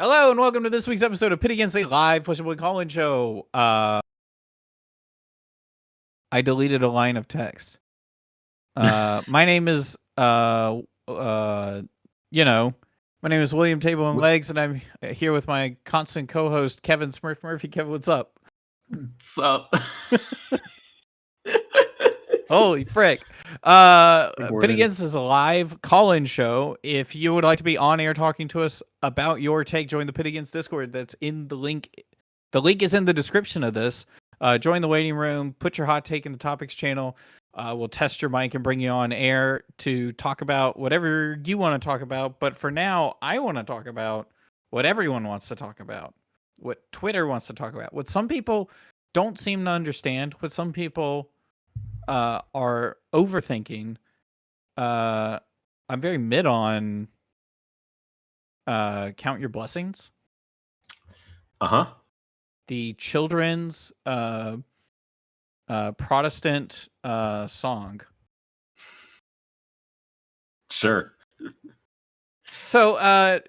Hello and welcome to this week's episode of Pit Against a live pushable call-in show. I deleted a line of text. My name is my name is William Table and Legs, and I'm here with my constant co-host Kevin Smurf Murphy. Kevin, what's up? What's up? Holy frick. Pit Against is a live call-in show. If you would like to be on air talking to us about your take, join the Pit Against Discord. That's in the link. The link is in the description of this. Join the waiting room. Put your hot take in the topics channel. We'll test your mic and bring you on air to talk about whatever you want to talk about. But for now, I want to talk about what everyone wants to talk about. What Twitter wants to talk about. What some people don't seem to understand. What some people are overthinking. I'm very mid on Count Your Blessings. The children's Protestant song. Sure. So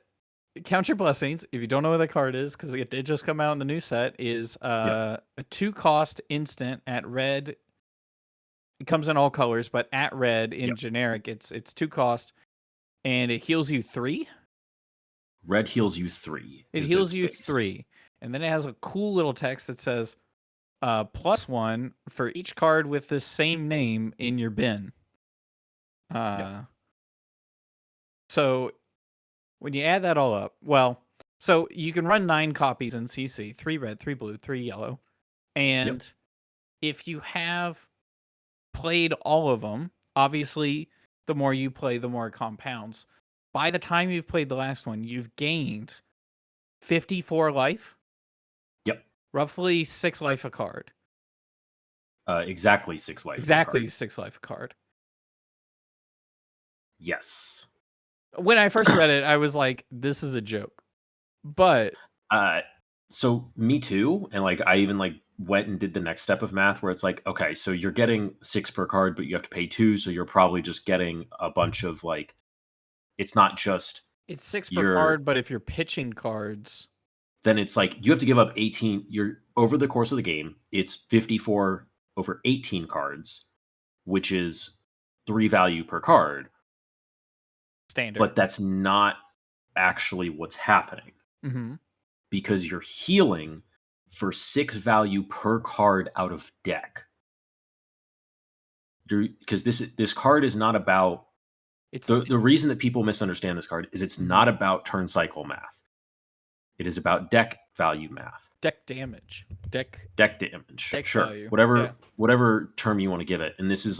Count Your Blessings, if you don't know what that card is, because it did just come out in the new set, is a 2-cost instant at red. It comes in all colors, but at red in generic, it's 2-cost, and it heals you 3. Red heals you 3. It heals you 3, and then it has a cool little text that says, +1 for each card with the same name in your bin. So when you add that all up, so you can run 9 copies in CC, 3 red, 3 blue, 3 yellow, and if you have played all of them, obviously the more you play, the more it compounds. By the time you've played the last one, you've gained 54 life. Yep. Roughly 6 life a card. Exactly 6 life. Exactly 6 life a card. Yes. When I first read it, I was like, this is a joke. But so me too, and I even went and did the next step of math where it's like, okay, so you're getting 6 per card, but you have to pay 2, so you're probably just getting a bunch of it's not just it's 6 per card, but if you're pitching cards, then it's you have to give up 18. You're over the course of the game, it's 54 over 18 cards, which is 3 value per card. Standard. But that's not actually what's happening. Because you're healing for 6 value per card out of deck. Because this card is not about... The reason that people misunderstand this card is it's not about turn cycle math. It is about deck value math. Deck damage. Deck damage. Deck sure. value. Whatever term you want to give it. And this is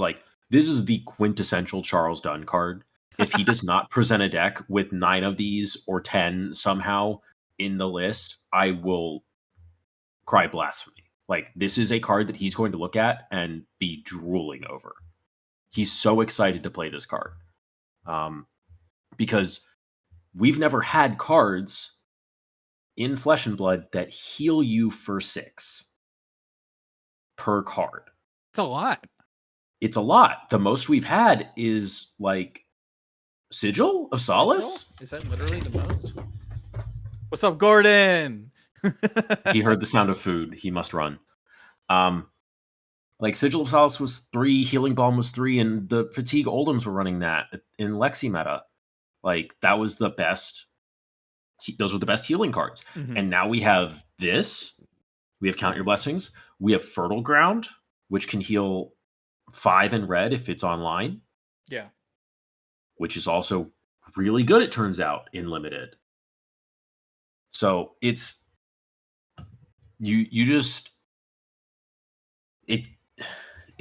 the quintessential Charles Dunn card. If he does not present a deck with 9 of these or 10 somehow in the list, I will cry blasphemy. This is a card that he's going to look at and be drooling over. He's so excited to play this card. Because we've never had cards in Flesh and Blood that heal you for 6 per card. It's a lot. It's a lot. The most we've had is Sigil of Solace? Is that literally the most? What's up, Gordon? He heard the sound of food. He must run. Sigil of Solace was 3, Healing Balm was 3, and the Fatigue Oldoms were running that in Lexi meta. That was the best. Those were the best healing cards. And now we have this. We have Count Your Blessings. We have Fertile Ground, which can heal 5 in red if it's online. Yeah. Which is also really good, it turns out, in Limited. So it's... You just... It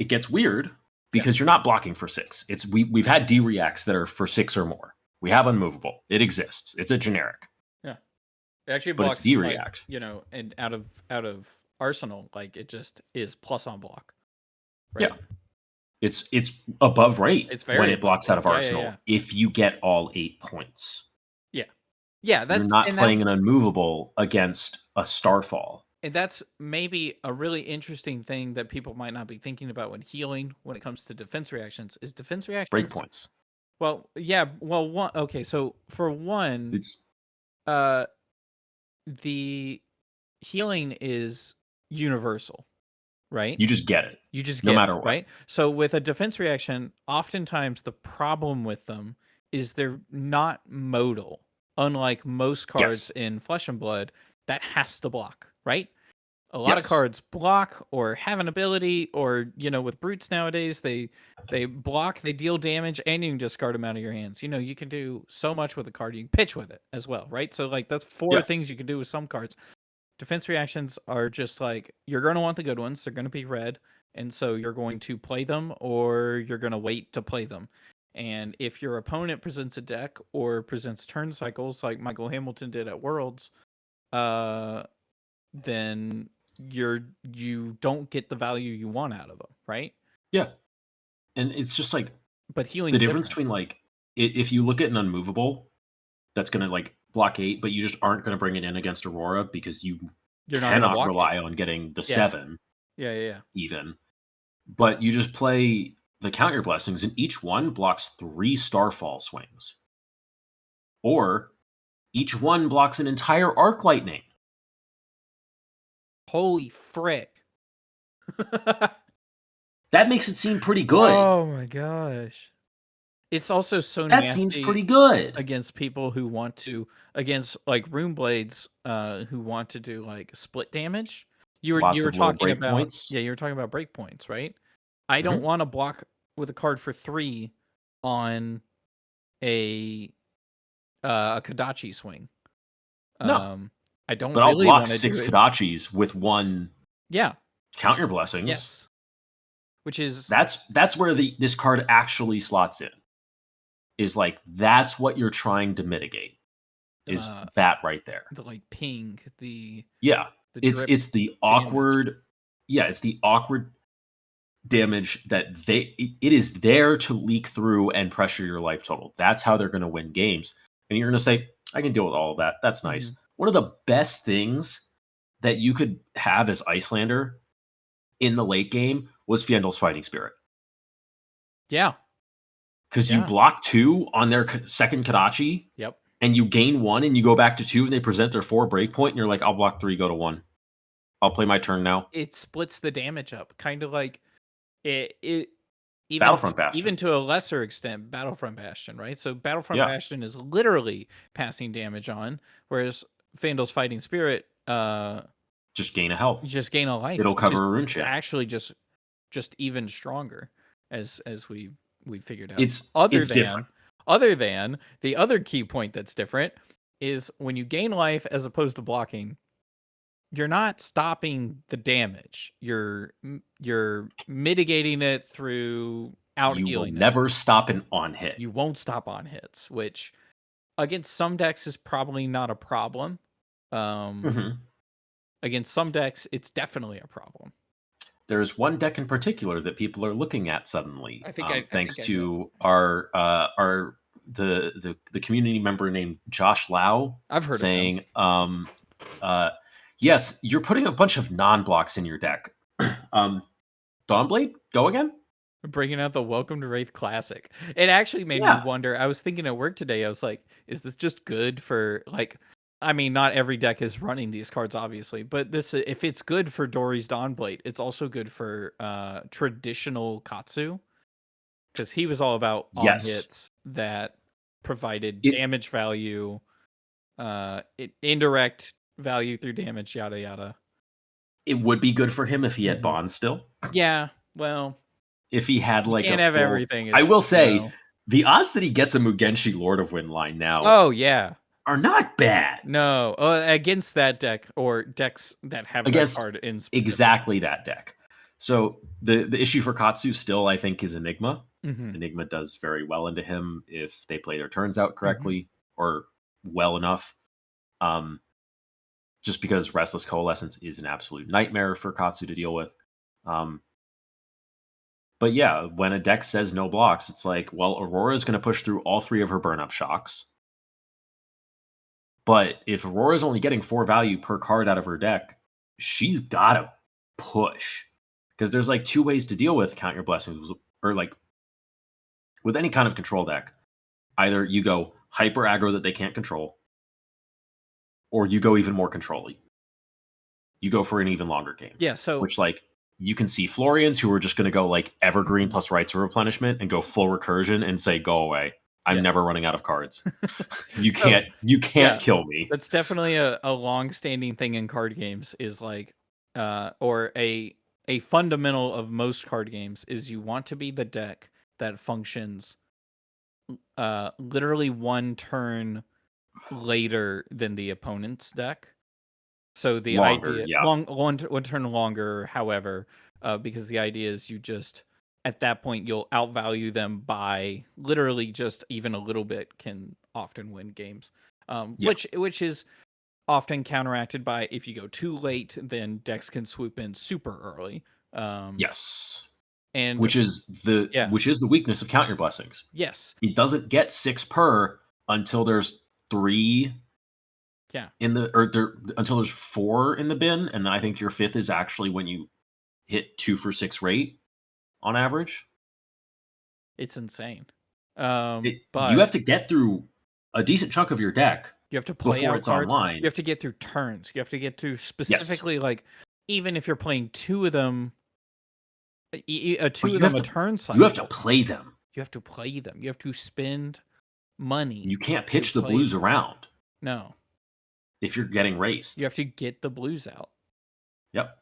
gets weird because you're not blocking for 6. We've had D-reacts that are for 6 or more. We have Unmovable. It exists. It's a generic. Yeah. It actually blocks, but it's D-react. And out of Arsenal, it just is plus on block. Right? Yeah. It's above rate when it blocks out of Arsenal if you get all 8 points. Yeah. Yeah, you're not playing an Unmovable against a Starfall. And that's maybe a really interesting thing that people might not be thinking about when healing when it comes to defense reactions. Is defense reactions... Breakpoints. Well, yeah. Well, one... Okay, so for one... It's... the healing is universal, right? You just get it. You just no get matter it, what. right? So with a defense reaction, oftentimes the problem with them is they're not modal. Unlike most cards in Flesh and Blood, that has to block, right? A lot of cards block or have an ability, or with brutes nowadays, they block, they deal damage, and you can discard them out of your hands. You can do so much with a card. You can pitch with it as well, right? So like that's four things you can do with some cards. Defense reactions are just like, you're going to want the good ones. They're going to be red. And so you're going to play them, or you're going to wait to play them. And if your opponent presents a deck or presents turn cycles like Michael Hamilton did at Worlds, then you don't get the value you want out of them, right? Yeah. And it's just like, but healing the difference between like, if you look at an unmovable that's going to like block 8, but you just aren't going to bring it in against Aurora because you're cannot rely on getting the 7. Yeah. Even. But you just play the Count Your Blessings, and each one blocks 3 Starfall swings. Or each one blocks an entire Arc Lightning. Holy frick. That makes it seem pretty good. Oh my gosh. It's also so that nasty seems pretty good against people who want to, against like Rune Blades, who want to do like split damage. You were talking about points. Yeah, you were talking about break points, right? I don't want to block with a card for 3 on a Kodachi swing. No. I don't but really I'll block want to 6 Kodachis with 1 Count Your Blessings. Yes. Which is that's where this card actually slots in. Is like, that's what you're trying to mitigate. Is that right there? The like ping, it's the awkward it's the awkward damage that it is there to leak through and pressure your life total. That's how they're going to win games. And you're going to say, I can deal with all of that. That's nice. One of the best things that you could have as Icelander in the late game was Fiendl's Fighting Spirit. Yeah. Because you block 2 on their second Kodachi. Yep. And you gain 1 and you go back to 2 and they present their 4 breakpoint and you're like, I'll block 3, go to 1. I'll play my turn now. It splits the damage up. Kind of like it even Battlefront Bastion. Even to a lesser extent, Battlefront Bastion, right? So Battlefront Bastion is literally passing damage on, whereas Fiendl's Fighting Spirit just gain a health. You just gain a life. It'll cover a rune chip. It's actually just even stronger as we figured out. It's different. Other than the other key point that's different is when you gain life as opposed to blocking, you're not stopping the damage. You're mitigating it through out-healing. You will never stop an on-hit. You won't stop on hits, which against some decks is probably not a problem. Against some decks, it's definitely a problem. There's one deck in particular that people are looking at suddenly, thanks to the community member named Josh Lau. I've heard saying, yes, you're putting a bunch of non-blocks in your deck. Dawnblade, go again? Bringing out the Welcome to Wraith Classic. It actually made me wonder. I was thinking at work today, I was like, is this just good for, like, I mean, not every deck is running these cards, obviously, but this, if it's good for Dory's Dawnblade, it's also good for traditional Katsu, because he was all about hits that provided damage value, indirect value through damage, yada yada. It would be good for him if he had Bond still. Yeah, well, if he had like can't have everything. I will say the odds that he gets a Mugenshi Lord of Windline now. Oh yeah. Are not bad. No, against that deck or decks that have that card in specific. Exactly that deck. So the issue for Katsu still, I think, is Enigma. Enigma does very well into him if they play their turns out correctly or well enough. Just because Restless Coalescence is an absolute nightmare for Katsu to deal with. But yeah, when a deck says no blocks, it's like, well, Aurora is going to push through all 3 of her burn-up shocks. But if Aurora's only getting 4 value per card out of her deck, she's got to push. Because there's like 2 ways to deal with Count Your Blessings, or like with any kind of control deck. Either you go hyper aggro that they can't control, or you go even more control-y. You go for an even longer game. Yeah, so which like you can see Florians who are just going to go like Evergreen plus Rites of Replenishment and go full recursion and say, "Go away. I'm never running out of cards. You can't kill me." That's definitely a long-standing thing in card games is like or a fundamental of most card games is you want to be the deck that functions literally one turn later than the opponent's deck. So the idea one turn longer, however, because the idea is you just at that point you'll outvalue them by literally just even a little bit can often win games. Which is often counteracted by if you go too late, then decks can swoop in super early. Yes. And which is the weakness of Count Your Blessings. Yes. It doesn't get 6 per until there's 3 until there's 4 in the bin, and then I think your 5th is actually when you hit 2 for 6 rate on average. It's insane. But you have to get through a decent chunk of your deck. You have to play before out it's cards. online. You have to get through turns. You have to get through specifically like even if you're playing 2 of them, a turn cycle. You have to play them. You have to play them. You have to spend money. You can't pitch the blues around. No. If you're getting raced. You have to get the blues out. Yep.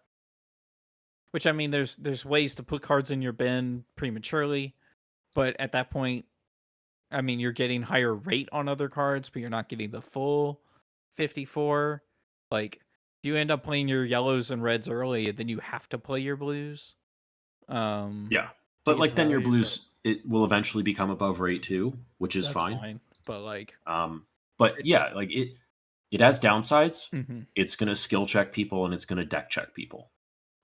Which, I mean, there's ways to put cards in your bin prematurely, but at that point, I mean, you're getting higher rate on other cards, but you're not getting the full 54. Like, if you end up playing your yellows and reds early, then you have to play your blues. Yeah. But like then your blues it will eventually become above rate too, which is fine. But like but yeah, like it has downsides. Mm-hmm. It's gonna skill check people and it's gonna deck check people.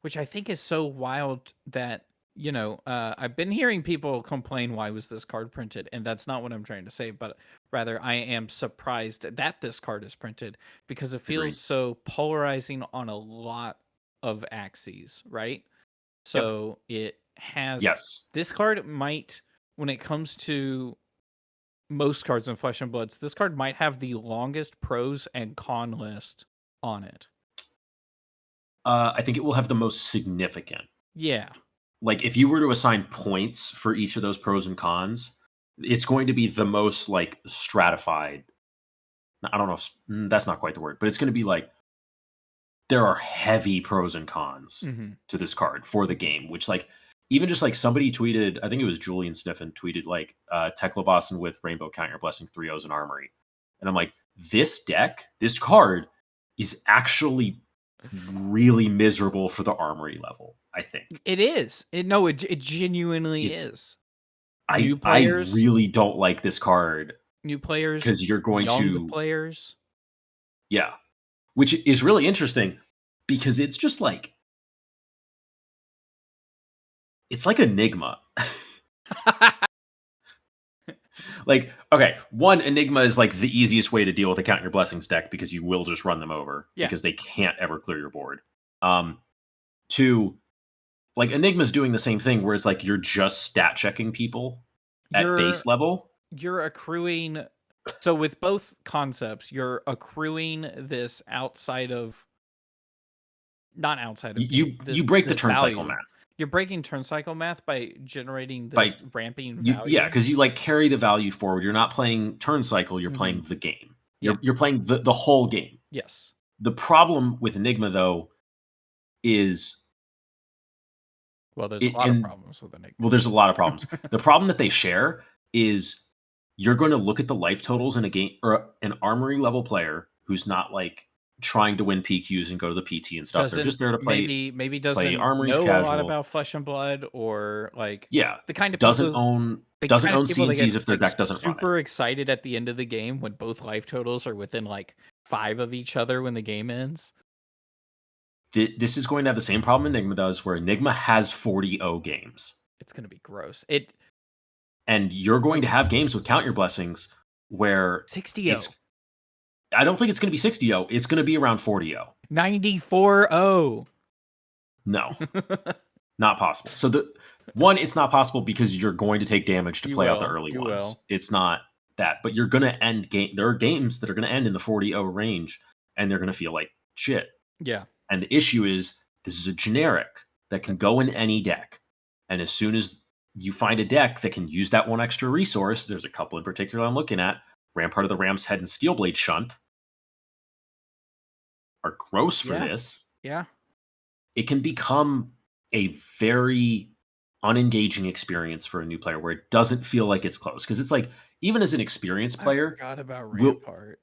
Which I think is so wild that, you know, I've been hearing people complain, why was this card printed? And that's not what I'm trying to say, but rather I am surprised that this card is printed because it feels so polarizing on a lot of axes, right? So it has this card might, when it comes to most cards in Flesh and Bloods, this card might have the longest pros and con list on it. I think it will have the most significant. Yeah. Like if you were to assign points for each of those pros and cons, it's going to be the most like stratified. I don't know if that's not quite the word, but it's going to be like there are heavy pros and cons to this card for the game, which like even just like somebody tweeted, I think it was Julian Sniffen tweeted like Tekla with Rainbow Count Your Blessings 3-0s and Armory. And I'm like, this card is actually really miserable for the Armory level, I think. It is. It genuinely is. I really don't like this card. New players. Because you're going young players. Yeah. Which is really interesting because it's just like it's like Enigma. Like, okay, one, Enigma is like the easiest way to deal with a Count Your Blessings deck because you will just run them over because they can't ever clear your board. 2, like Enigma's doing the same thing where it's like you're just stat checking people at base level. You're accruing. So with both concepts, you're accruing this outside of, not outside of you break the turn cycle math. You're breaking turn cycle math by generating the ramping value. Yeah, because you like carry the value forward. You're not playing turn cycle. You're playing the game. You're playing the whole game. Yes. The problem with Enigma though is, well, there's a lot of problems with Enigma. Well, there's a lot of problems. The problem that they share is you're going to look at the life totals in a game or an Armory level player who's not like trying to win PQs and go to the PT and stuff. They're just there to play. Maybe doesn't play Armory's know casual. A lot about Flesh and Blood, or like the kind of doesn't people, own CNCs if their deck doesn't run it. Super excited at the end of the game when both life totals are within like 5 of each other when the game ends. This is going to have the same problem Enigma does, where Enigma has 40-0 games. It's going to be gross. And you're going to have games with Count Your Blessings where 60-0. I don't think it's going to be 60-0. It's going to be around 40-0. 94-0. No, not possible. So it's not possible because you're going to take damage to play out the early ones. It's not that, but you're going to end game. There are games that are going to end in the 40-0 range and they're going to feel like shit. Yeah. And the issue is this is a generic that can go in any deck. And as soon as you find a deck that can use that one extra resource, there's a couple in particular I'm looking at. Rampart of the Ram's Head and Steelblade Shunt are gross for this. Yeah. It can become a very unengaging experience for a new player where it doesn't feel like it's close. Because it's like, even as an experienced player. I forgot about Rampart.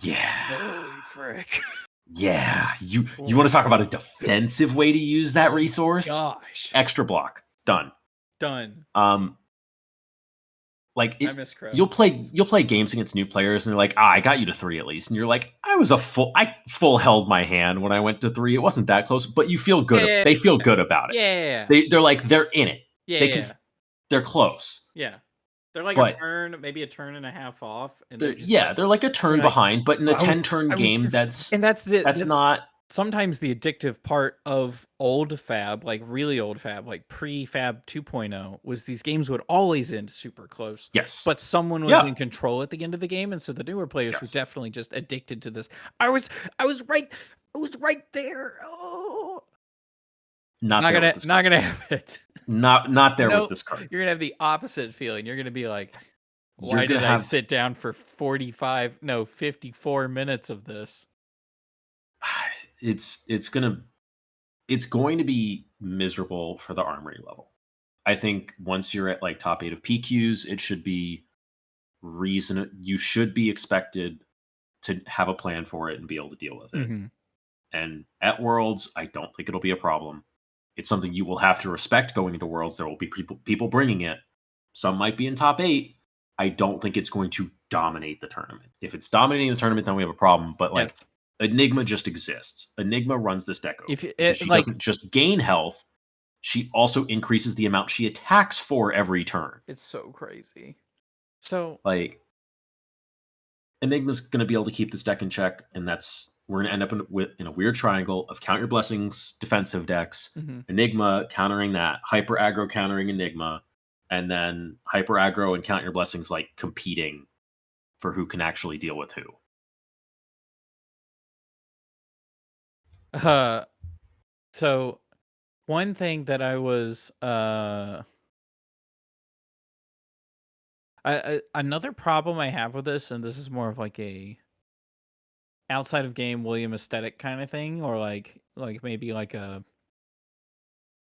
Yeah. Holy frick. Yeah. You want to talk about a defensive way to use that resource? Gosh. Extra block. Done. Like I miss Crow. You'll play games against new players and they're like, I got you to 3 at least. And you're like, I full held my hand when I went to 3. It wasn't that close, but you feel good. Yeah. They feel good about it. Yeah. They're like, they're in it. Yeah. They're close. Yeah. They're like a turn, maybe a turn and a half off. And they're like a turn behind, but in a 10-turn game, that's not. Sometimes the addictive part of old Fab, like really old Fab, like pre-Fab 2.0, was these games would always end super close. Yes. But someone was in control at the end of the game, and so the newer players were definitely just addicted to this. I was right there. Oh. Not gonna have it. Not there with this card. You're gonna have the opposite feeling. You're gonna be like, why did I sit down for 54 minutes of this? It's going to be miserable for the armory level. I think once you're at like top 8 of PQs, it should be you should be expected to have a plan for it and be able to deal with it. Mm-hmm. And at Worlds, I don't think it'll be a problem. It's something you will have to respect going into Worlds. There will be people bringing it. Some might be in top 8. I don't think it's going to dominate the tournament. If it's dominating the tournament, then we have a problem. But like, Enigma just exists. Enigma runs this deck over. She doesn't just gain health, she also increases the amount she attacks for every turn. It's so crazy. So like, Enigma's going to be able to keep this deck in check, and we're going to end up in a weird triangle of Count Your Blessings defensive decks, Enigma countering that, Hyper Aggro countering Enigma, and then Hyper Aggro and Count Your Blessings like competing for who can actually deal with who. So one thing that I was another problem I have with this, and this is more of like a outside of game William aesthetic kind of thing, or like maybe like a,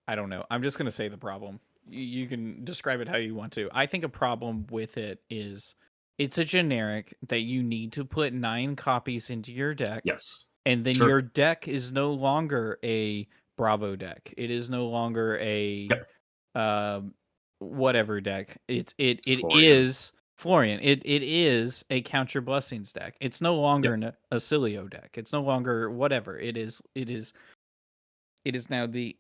I don't know. I'm just gonna say the problem. You can describe it how you want to. I think a problem with it is it's a generic that you need to put 9 copies into your deck. Yes. And then your deck is no longer a Bravo deck. It is no longer a whatever deck. It is Florian. It is a Count Your Blessings deck. It's no longer a Cilio deck. It's no longer whatever. It is now the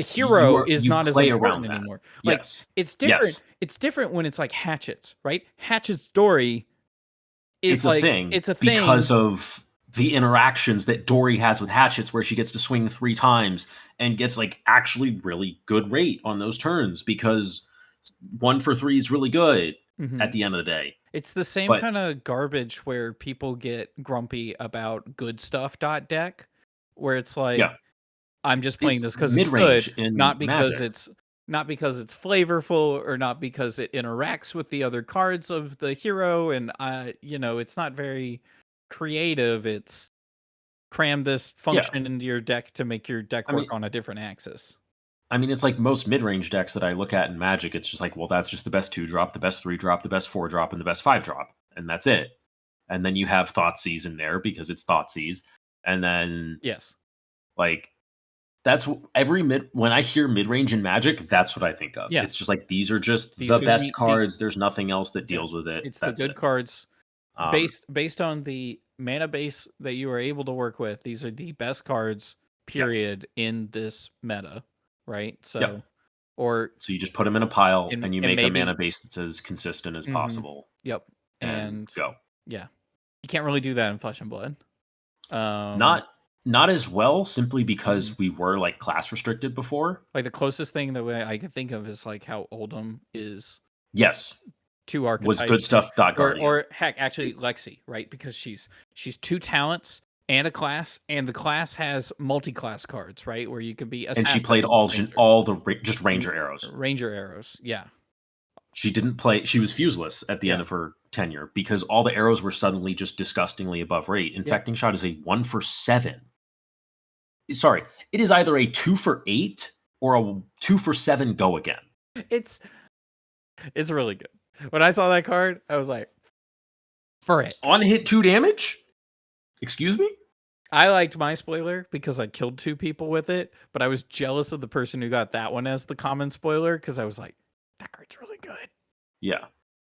hero is not as important anymore. Like it's different. Yes. It's different when it's like Hatchets, right? Hatchet's story is a thing. It's a thing because of the interactions that Dory has with Hatchets, where she gets to swing 3 times and gets like actually really good rate on those turns because 1 for 3 is really good at the end of the day. It's the same kind of garbage where people get grumpy about good stuff deck, where it's like, I'm just playing this because it's good, not because it's flavorful or not because it interacts with the other cards of the hero, and it's not very creative. It's cram this function into your deck to make your deck work on a different axis. I mean, it's like most mid-range decks that I look at in Magic. It's just like, well, that's just the best 2-drop, the best 3-drop, the best 4-drop, and the best 5-drop, and that's it. And then you have Thoughtseize in there because it's Thoughtseize, and then like that's when I hear mid-range in Magic, that's what I think of. It's just like these are just the best cards. There's nothing else that deals with it. It's the good cards. Based on the mana base that you are able to work with, these are the best cards, period, in this meta, right? So, so you just put them in a pile and you make a mana base that's as consistent as possible. Yep. And go. Yeah. You can't really do that in Flesh and Blood. Not as well, simply because we were like class restricted before. Like the closest thing that I can think of is like how Oldhim is. Yes. 2 archetypes. Was good stuff. Guardian. Or heck, actually Lexi, right? Because she's 2 talents and a class, and the class has multi-class cards, right? Where you can be assassin, and she played all the just ranger arrows. Ranger arrows, yeah. She didn't play. She was fuseless at the end of her tenure because all the arrows were suddenly just disgustingly above rate. Infecting shot is a 1 for 7. Sorry, it is either a 2 for 8 or a 2 for 7 go again. It's really good. When I saw that card, I was like, for it. On hit 2 damage? Excuse me? I liked my spoiler because I killed 2 people with it, but I was jealous of the person who got that one as the common spoiler because I was like, that card's really good. Yeah.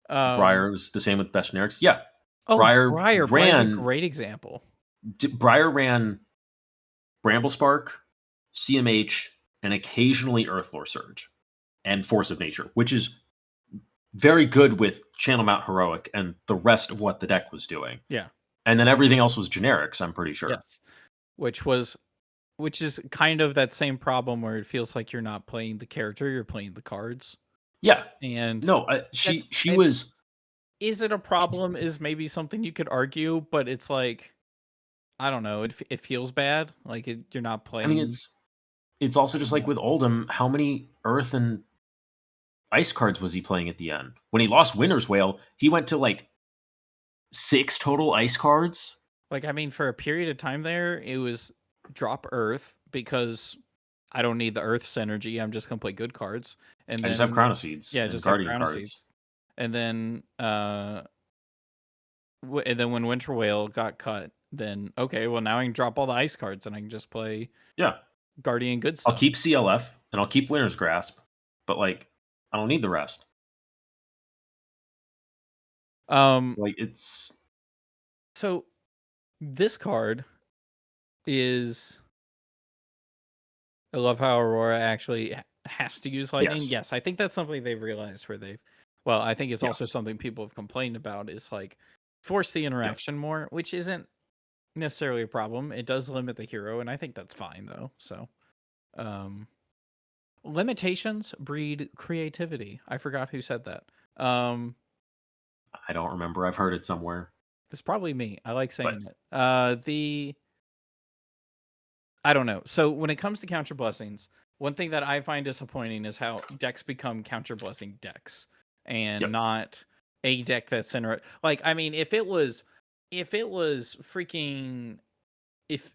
Briar was the same with best generics. Yeah. Oh, Briar's a great example. Briar ran Bramblespark, CMH, and occasionally Earthlore Surge and Force of Nature, which is very good with Channel Mount Heroic and the rest of what the deck was doing. Yeah. And then everything else was generics, I'm pretty sure. Yes. Which is kind of that same problem where it feels like you're not playing the character, you're playing the cards. Yeah. And no, she was. Is it a problem? Is maybe something you could argue, but it's like, I don't know. It feels bad. Like you're not playing. I mean, it's also just like with Oldham. How many Earth and Ice cards was he playing at the end? When he lost Winter's Whale, he went to like 6 total Ice cards. Like, I mean, for a period of time there, it was drop Earth because I don't need the Earth synergy. I'm just gonna play good cards, and I just have Crown of Seeds. Yeah, just Guardian have Crown cards. of Seeds. And then, when Winter Whale got cut, then okay, well now I can drop all the Ice cards and I can just play Guardian good stuff. I'll keep CLF and I'll keep Winter's Grasp, but like I don't need the rest. So this card is. I love how Aurora actually has to use lightning. Yes, I think that's something they've realized where they've. Well, I think it's also something people have complained about is like force the interaction more, which isn't necessarily a problem. It does limit the hero, and I think that's fine though. So, limitations breed creativity. I forgot who said that. I don't remember. I've heard it somewhere. It's probably me. I like saying it. I don't know. So when it comes to counter blessings, one thing that I find disappointing is how decks become counter blessing decks and not a deck that's center. Like, I mean, if it was freaking, if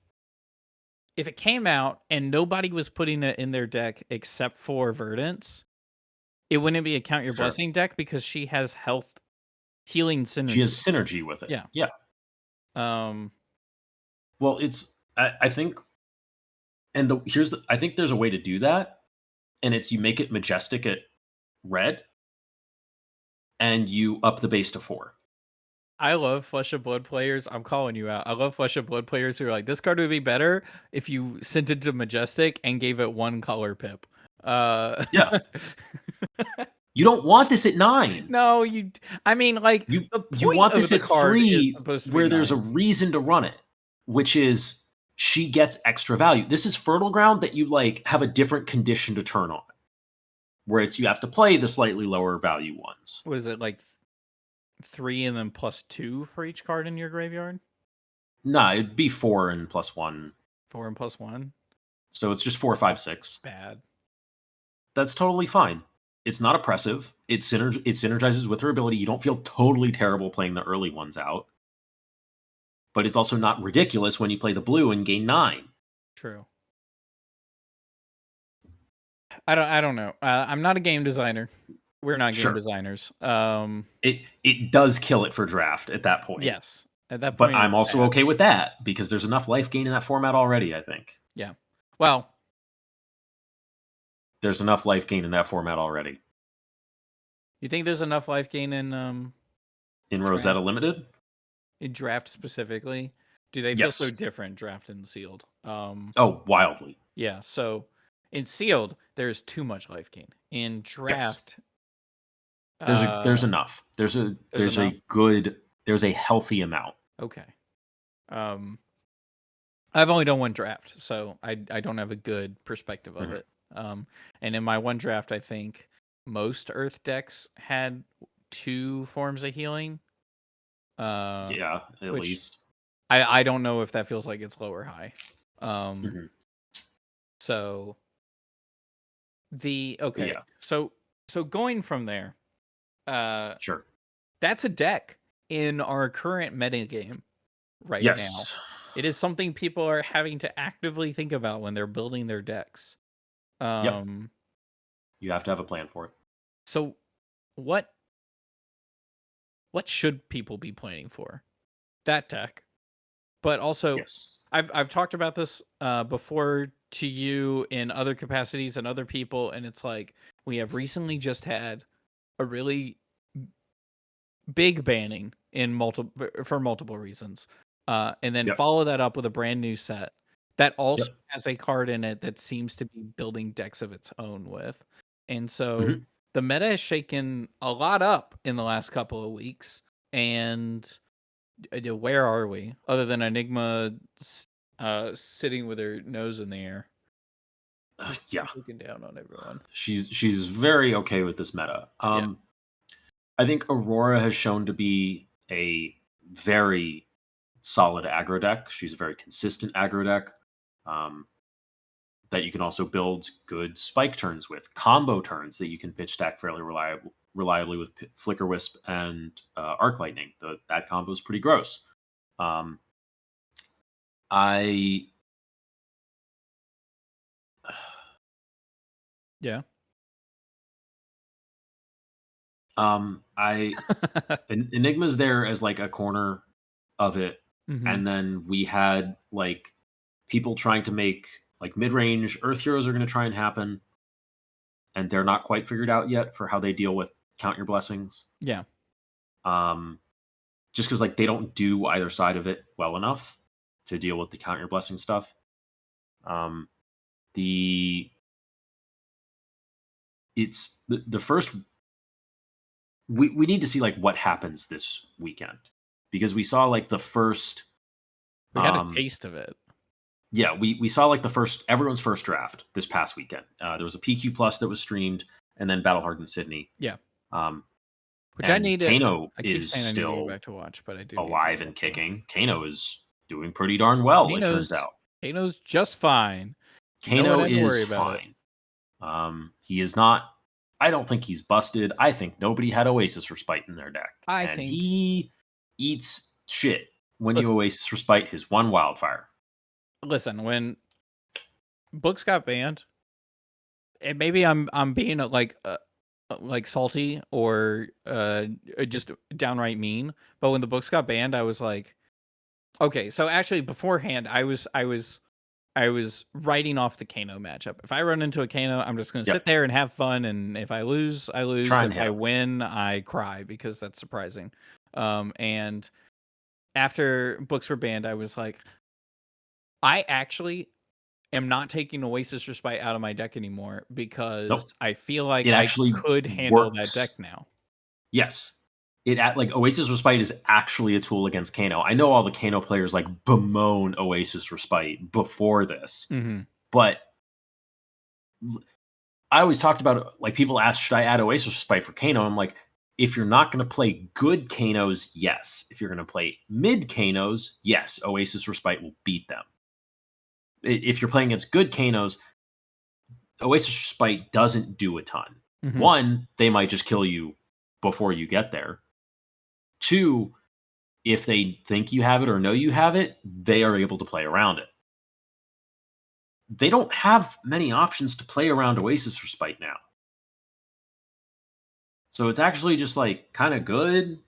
it came out and nobody was putting it in their deck except for Verdance, it wouldn't be a count your blessing deck because she has health healing synergy. She has synergy with it. Yeah. Well, it's I think. And I think there's a way to do that, and it's you make it majestic at red, and you up the base to 4. I love Flesh of Blood players. I'm calling you out. I love Flesh of Blood players who are like, this card would be better if you sent it to majestic and gave it 1 color pip. Yeah. You don't want this at 9. No, I mean, like you want this at 3, where there's a reason to run it, which is. She gets extra value. This is Fertile Ground that you like have a different condition to turn on, where you have to play the slightly lower value ones. What is it, like 3 and then +2 for each card in your graveyard? Nah, it'd be 4 and +1. 4 and +1. So it's just 4, 5, 6. Bad. That's totally fine. It's not oppressive. It synergizes with her ability. You don't feel totally terrible playing the early ones out. But it's also not ridiculous when you play the blue and gain 9. True. I don't know. I'm not a game designer. We're not game designers. It does kill it for draft at that point. Yes, at that point. But I'm also okay with that because there's enough life gain in that format already. I think. Yeah. Well, there's enough life gain in that format already. You think there's enough life gain in Rosetta Limited? In draft specifically, do they feel so different draft and sealed? Wildly. Yeah. So in sealed, there's too much life gain. In draft, there's enough. There's a healthy amount. Okay. I've only done 1 draft, so I don't have a good perspective of it. And in my 1 draft, I think most Earth decks had 2 forms of healing. Yeah, at Which least. I don't know if that feels like it's low or high. Mhm. So But yeah, so going from there, sure. that's a deck in our current meta game right now. Yes. It is something people are having to actively think about when they're building their decks. Yep. You have to have a plan for it. So what should people be planning for? That deck. But also Yes. I've talked about this before to you in other capacities and other people, and it's like we have recently just had a really big banning in multiple reasons. And then Yep. follow that up with a brand new set that also Yep. has a card in it that seems to be building decks of its own with. And so Mhm. the meta has shaken a lot up in the last couple of weeks. And where are we? Other than Enigma sitting with her nose in the air. Yeah. She's looking down on everyone. She's very okay with this meta. Yeah. I think Aurora has shown to be a very solid aggro deck. She's a very consistent aggro deck um, that you can also build good spike turns with, combo turns that you can pitch stack fairly reliably with Flicker Wisp and Arc Lightning. That combo is pretty gross. Um, I Yeah. I Enigma's there as like a corner of it, Hmm. and then we had like people trying to make like mid-range Earth Heroes are going to try and happen, and they're not quite figured out yet for how they deal with Count Your Blessings. Yeah. Um, just because like they don't do either side of it well enough to deal with the Count Your Blessing stuff. Um, the it's the first we need to see like what happens this weekend because we saw like the first We had a um taste of it. yeah, we saw like the first everyone's first draft this past weekend. There was a PQ Plus that was streamed, and then Battle Hardened Sydney. Yeah. Um, Which I and need to. Kano I keep is saying I need to go still back to watch, but I do need to alive go and back to watch. kicking. Kano is doing pretty darn well, it turns out. Kano's just fine. No one Kano had to worry is about it. fine. He is not. I don't think he's busted. I think nobody had Oasis Respite in their deck, I and think. he eats shit when Listen. you Oasis Respite his one wildfire. Listen, when books got banned, and maybe I'm being like salty or just downright mean, but when the books got banned, I was like, okay. So actually, beforehand, I was writing off the Kano matchup. If I run into a Kano, I'm just going to sit Yep. there and have fun, and if I lose, I lose. Try and If hit I him. win, I cry because that's surprising. And after books were banned, I was like, I actually am not taking Oasis Respite out of my deck anymore because Nope. I feel like It I actually could handle that deck works. now. Yes. Like Oasis Respite is actually a tool against Kano. I know all the Kano players like bemoan Oasis Respite before this, Mm-hmm. but I always talked about like people ask, should I add Oasis Respite for Kano? I'm like, if you're not going to play good Kanos, yes. If you're going to play mid Kanos, yes, Oasis Respite will beat them. If you're playing against good Kanos, Oasis Respite doesn't do a ton. Mm-hmm. One, they might just kill you before you get there. Two, if they think you have it or know you have it, they are able to play around it. They don't have many options to play around Oasis Respite now. So it's actually just like kind of good.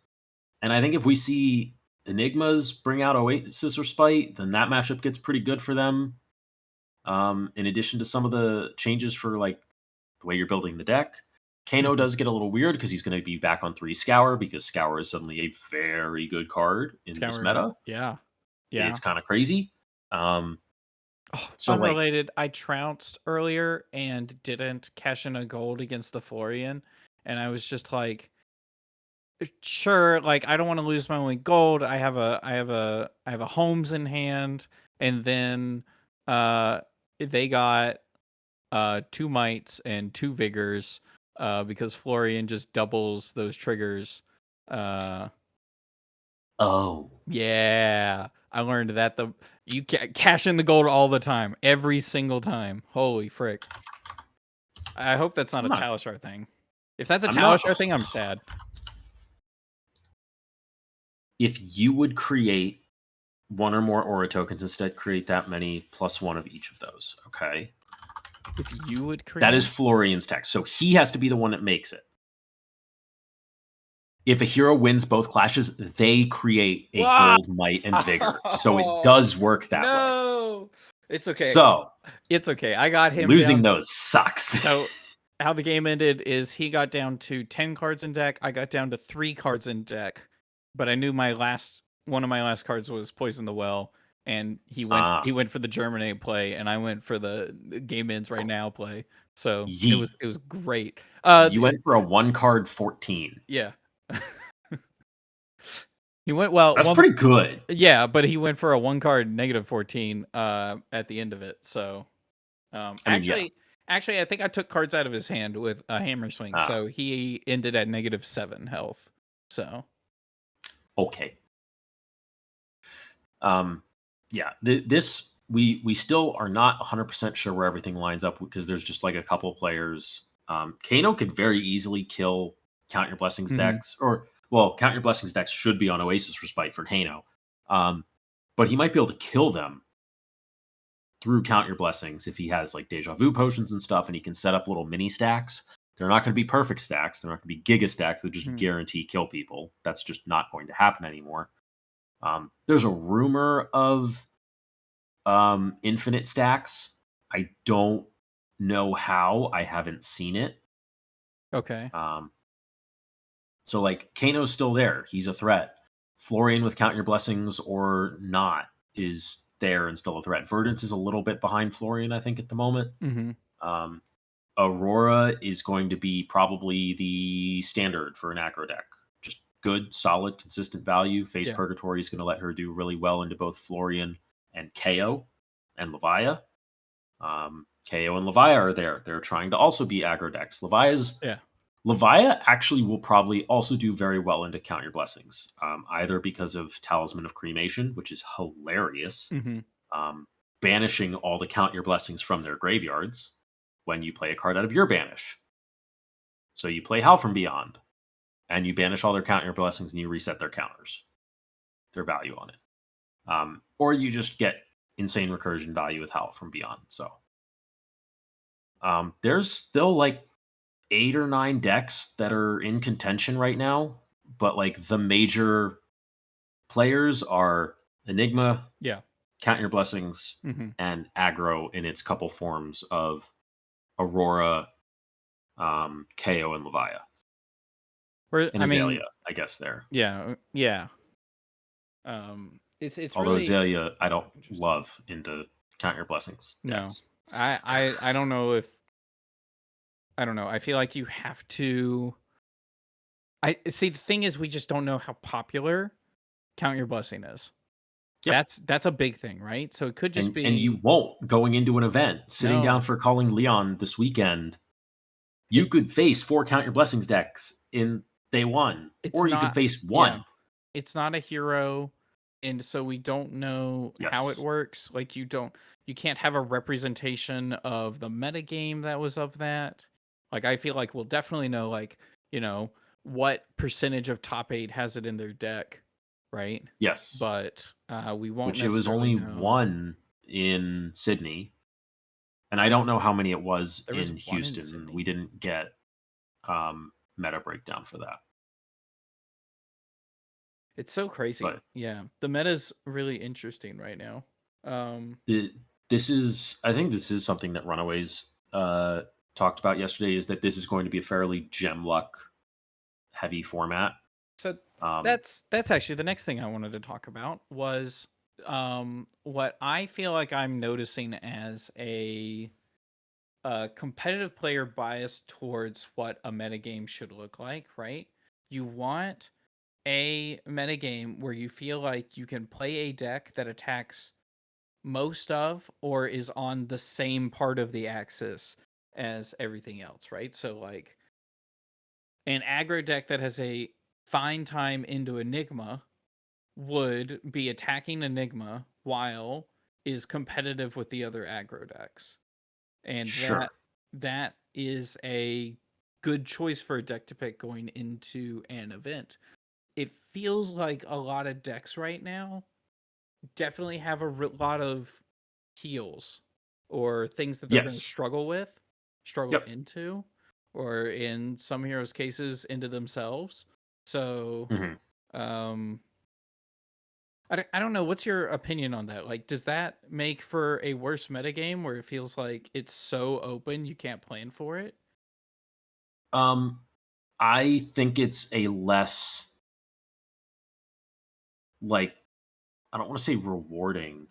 And I think if we see Enigmas bring out Oasis Respite, then that matchup gets pretty good for them. In addition to some of the changes for like the way you're building the deck. Kano does get a little weird because he's going to be back on 3 Scour because Scour is suddenly a very good card in this meta. Yeah. It's kind of crazy. So unrelated, I trounced earlier and didn't cash in a gold against the Florian, and I was just like, sure, like I don't want to lose my only gold. I have a Holmes in hand, and then they got 2 mites and 2 vigors. because Florian just doubles those triggers. Oh. Yeah. I learned that you cash in the gold all the time, every single time. Holy frick. I hope that's not a Talishar thing. If that's a Talishar thing, I'm sad. If you would create one or more aura tokens, instead create that many +1 of each of those, okay? If you would create... That is Florian's text, so he has to be the one that makes it. If a hero wins both clashes, they create a gold, might, and vigor. So it does work that way. No! It's okay. So... It's okay. I got him losing those sucks. So how the game ended is he got down to 10 cards in deck. I got down to 3 cards in deck. But I knew one of my last cards was Poison the Well, and he went for the Germinate play, and I went for the game ends right now play. So it was great. You went for a 1-card 14. Yeah. He went well. That's pretty good. Yeah, but he went for a 1-card -14 at the end of it. So actually, I think I took cards out of his hand with a hammer swing, so he ended at -7 health. So okay. Yeah, this we still are not 100% sure where everything lines up because there's just like a couple players. Kano could very easily kill Count Your Blessings decks, or well, Count Your Blessings decks should be on Oasis Respite for Kano, but he might be able to kill them through Count Your Blessings if he has like Deja Vu potions and stuff, and he can set up little mini stacks. They're not going to be perfect stacks. They're not going to be giga stacks that just guarantee kill people. That's just not going to happen anymore. There's a rumor of infinite stacks. I don't know how. I haven't seen it. Okay. So like Kano's still there. He's a threat. Florian with Count Your Blessings or not is there and still a threat. Verdance is a little bit behind Florian, I think, at the moment. Aurora is going to be probably the standard for an aggro deck. Just good, solid, consistent value. Face Purgatory is going to let her do really well into both Florian and KO and Levia. KO and Levia are there. They're trying to also be aggro decks. Levia actually will probably also do very well into Count Your Blessings, either because of Talisman of Cremation, which is hilarious, banishing all the Count Your Blessings from their graveyards when you play a card out of your banish. So you play Howl from Beyond, and you banish all their Count Your Blessings, and you reset their counters, their value on it. Or you just get insane recursion value with Howl from Beyond. So there's still like 8 or 9 decks that are in contention right now, but like the major players are Enigma, Count Your Blessings, and aggro in its couple forms of Aurora, KO, and Levia. And Azalea, I guess there. Yeah. It's although really... Azalea, I don't love into Count Your Blessings decks. No, I don't know if... I don't know. I feel like you have to... the thing is, we just don't know how popular Count Your Blessing is. That's a big thing, right? So it could just be... And you won't going into an event, sitting down for Calling Leon this weekend. You could face 4 Count Your Blessings decks in day 1, or you could face 1. Yeah. It's not a hero, and so we don't know how it works. Like you can't have a representation of the metagame that was of that. Like I feel like we'll definitely know, like, what percentage of top 8 has it in their deck, right? Yes. But we won't. Which it was only 1 in Sydney. And I don't know how many it was in Houston. We didn't get meta breakdown for that. It's so crazy. But, the meta's really interesting right now. I think this is something that Runaways talked about yesterday, is that this is going to be a fairly gem luck heavy format. So that's actually the next thing I wanted to talk about was what I feel like I'm noticing as a competitive player bias towards what a metagame should look like, right? You want a metagame where you feel like you can play a deck that attacks most of or is on the same part of the axis as everything else, right? So like An aggro deck that has a fine time into Enigma would be attacking Enigma while is competitive with the other aggro decks. And Sure. that is a good choice for a deck to pick going into an event. It feels like a lot of decks right now definitely have a lot of heals or things that they're going to Yes. struggle Yep. into, or in some heroes' cases, into themselves. So, um, I don't know. What's your opinion on that? Like, does that make for a worse metagame where it feels like it's so open you can't plan for it? I think it's a less, like, I don't want to say rewarding,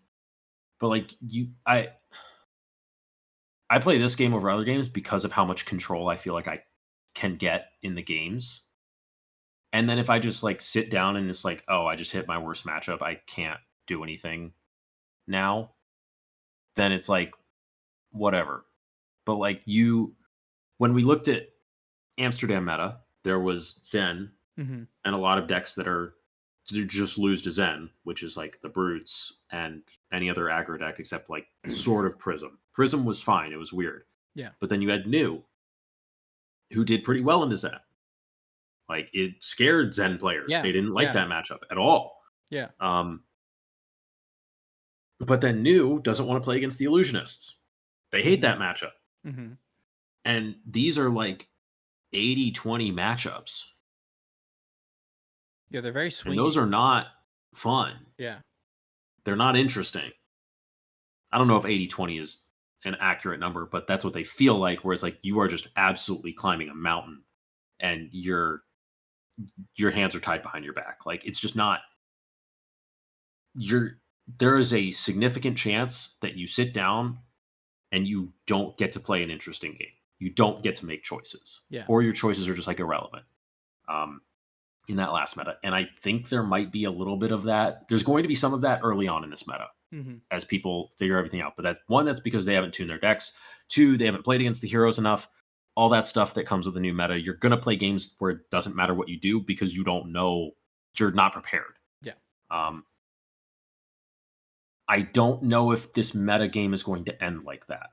but like I play this game over other games because of how much control I feel like I can get in the games. And then if I just like sit down and it's like, oh, I just hit my worst matchup, I can't do anything now, then it's like whatever. But like when we looked at Amsterdam meta, there was Zen Mm-hmm. and a lot of decks that are just lose to Zen, which is like the Brutes and any other aggro deck except like sort of Prism. Prism was fine. It was weird. Yeah. But then you had New, who did pretty well into Zen. Like it scared Zen players. Yeah. They didn't like Yeah. that matchup at all. Yeah. But then New doesn't want to play against the Illusionists. They hate that matchup. Mm-hmm. And these are like 80-20 matchups. Yeah, they're very And swingy. those are not fun. Yeah. They're not interesting. I don't know if 80-20 is an accurate number, but that's what they feel like, where it's like you are just absolutely climbing a mountain and your hands are tied behind your back. Like it's just not there is a significant chance that you sit down and you don't get to play an interesting game. You don't get to make choices. Yeah. Or your choices are just like irrelevant. In that last meta. And I think there might be a little bit of that. There's going to be some of that early on in this meta as people figure everything out. But that's because they haven't tuned their decks. 2, they haven't played against the heroes enough. All that stuff that comes with the new meta. You're going to play games where it doesn't matter what you do because you don't know, you're not prepared. Yeah. I don't know if this meta game is going to end like that.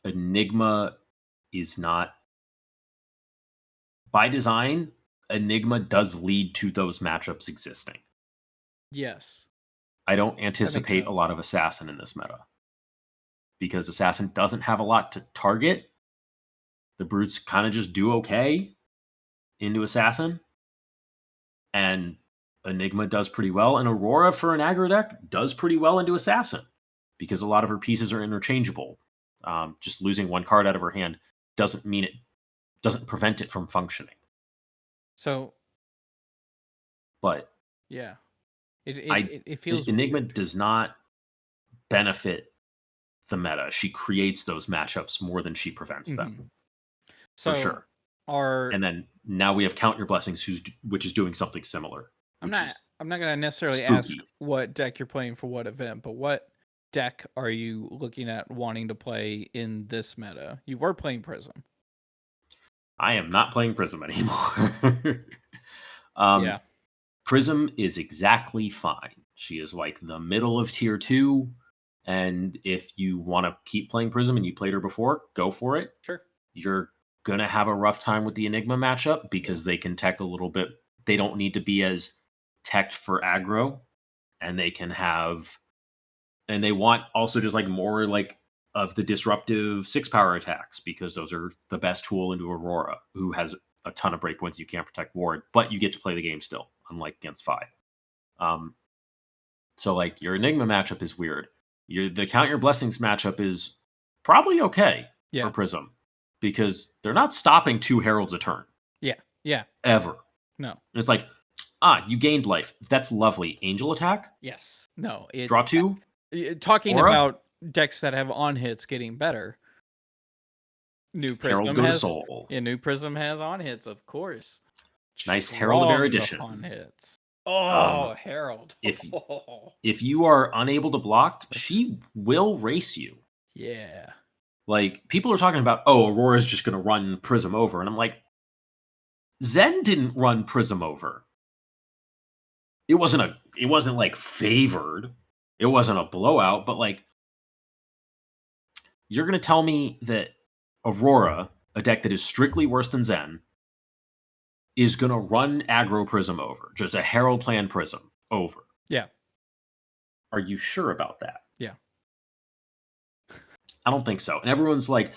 Enigma is not, by design, Enigma does lead to those matchups existing. Yes. I don't anticipate a lot of Assassin in this meta because Assassin doesn't have a lot to target. The Brutes kind of just do okay into Assassin. And Enigma does pretty well. And Aurora for an aggro deck does pretty well into Assassin because a lot of her pieces are interchangeable. Just losing one card out of her hand doesn't prevent it from functioning. So, but yeah, it feels Enigma weird. Does not benefit the meta. She creates those matchups more than she prevents them. So for sure. And then now we have Count Your Blessings, which is doing something similar. I'm not going to necessarily spooky. ask what deck you're playing for what event, but what deck are you looking at wanting to play in this meta? You were playing Prism. I am not playing Prism anymore. Yeah. Prism is exactly fine. She is like the middle of tier 2. And if you want to keep playing Prism and you played her before, go for it. Sure. You're going to have a rough time with the Enigma matchup because they can tech a little bit. They don't need to be as teched for aggro. And they can have, and they want also just like more like of the disruptive 6-power attacks because those are the best tool into Aurora, who has a ton of breakpoints you can't protect ward, but you get to play the game still, unlike against 5. So like your Enigma matchup is weird. The Count Your Blessings matchup is probably okay for Prism because they're not stopping 2 Heralds a turn. Yeah. Ever. No. And it's like, you gained life. That's lovely. Angel attack? Yes. No. It's, draw 2? Talking about decks that have on hits getting better. New Prism has Soul. Yeah, New Prism has on hits, of course. Nice Herald of Erudition. On hits. Oh, Herald. If you are unable to block, she will race you. Yeah. Like, people are talking about, Aurora's just going to run Prism over. And I'm like, Zen didn't run Prism over. It wasn't like favored. It wasn't a blowout, but like you're gonna tell me that Aurora, a deck that is strictly worse than Zen, is gonna run aggro Prism over, just a Herald Plan Prism over. Yeah. Are you sure about that? Yeah. I don't think so. And everyone's like,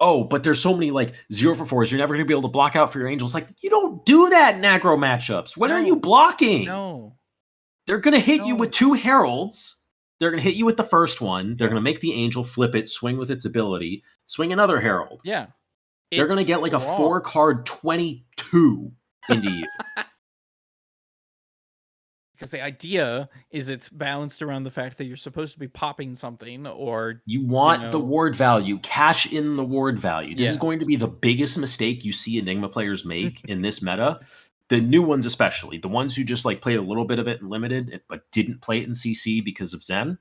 oh, but there's so many like 0-for-4s. You're never going to be able to block out for your angels. Like, you don't do that in aggro matchups. When are you blocking? No. They're going to hit you with 2 heralds. They're going to hit you with the first one. They're going to make the angel flip it, swing with its ability, swing another herald. Yeah. They're going to get like a 4-card 22 into you. Because the idea is it's balanced around the fact that you're supposed to be popping something, or you want the ward value. Cash in the ward value. This is going to be the biggest mistake you see Enigma players make in this meta. The new ones especially. The ones who just like played a little bit of it in Limited, but didn't play it in CC because of Zen.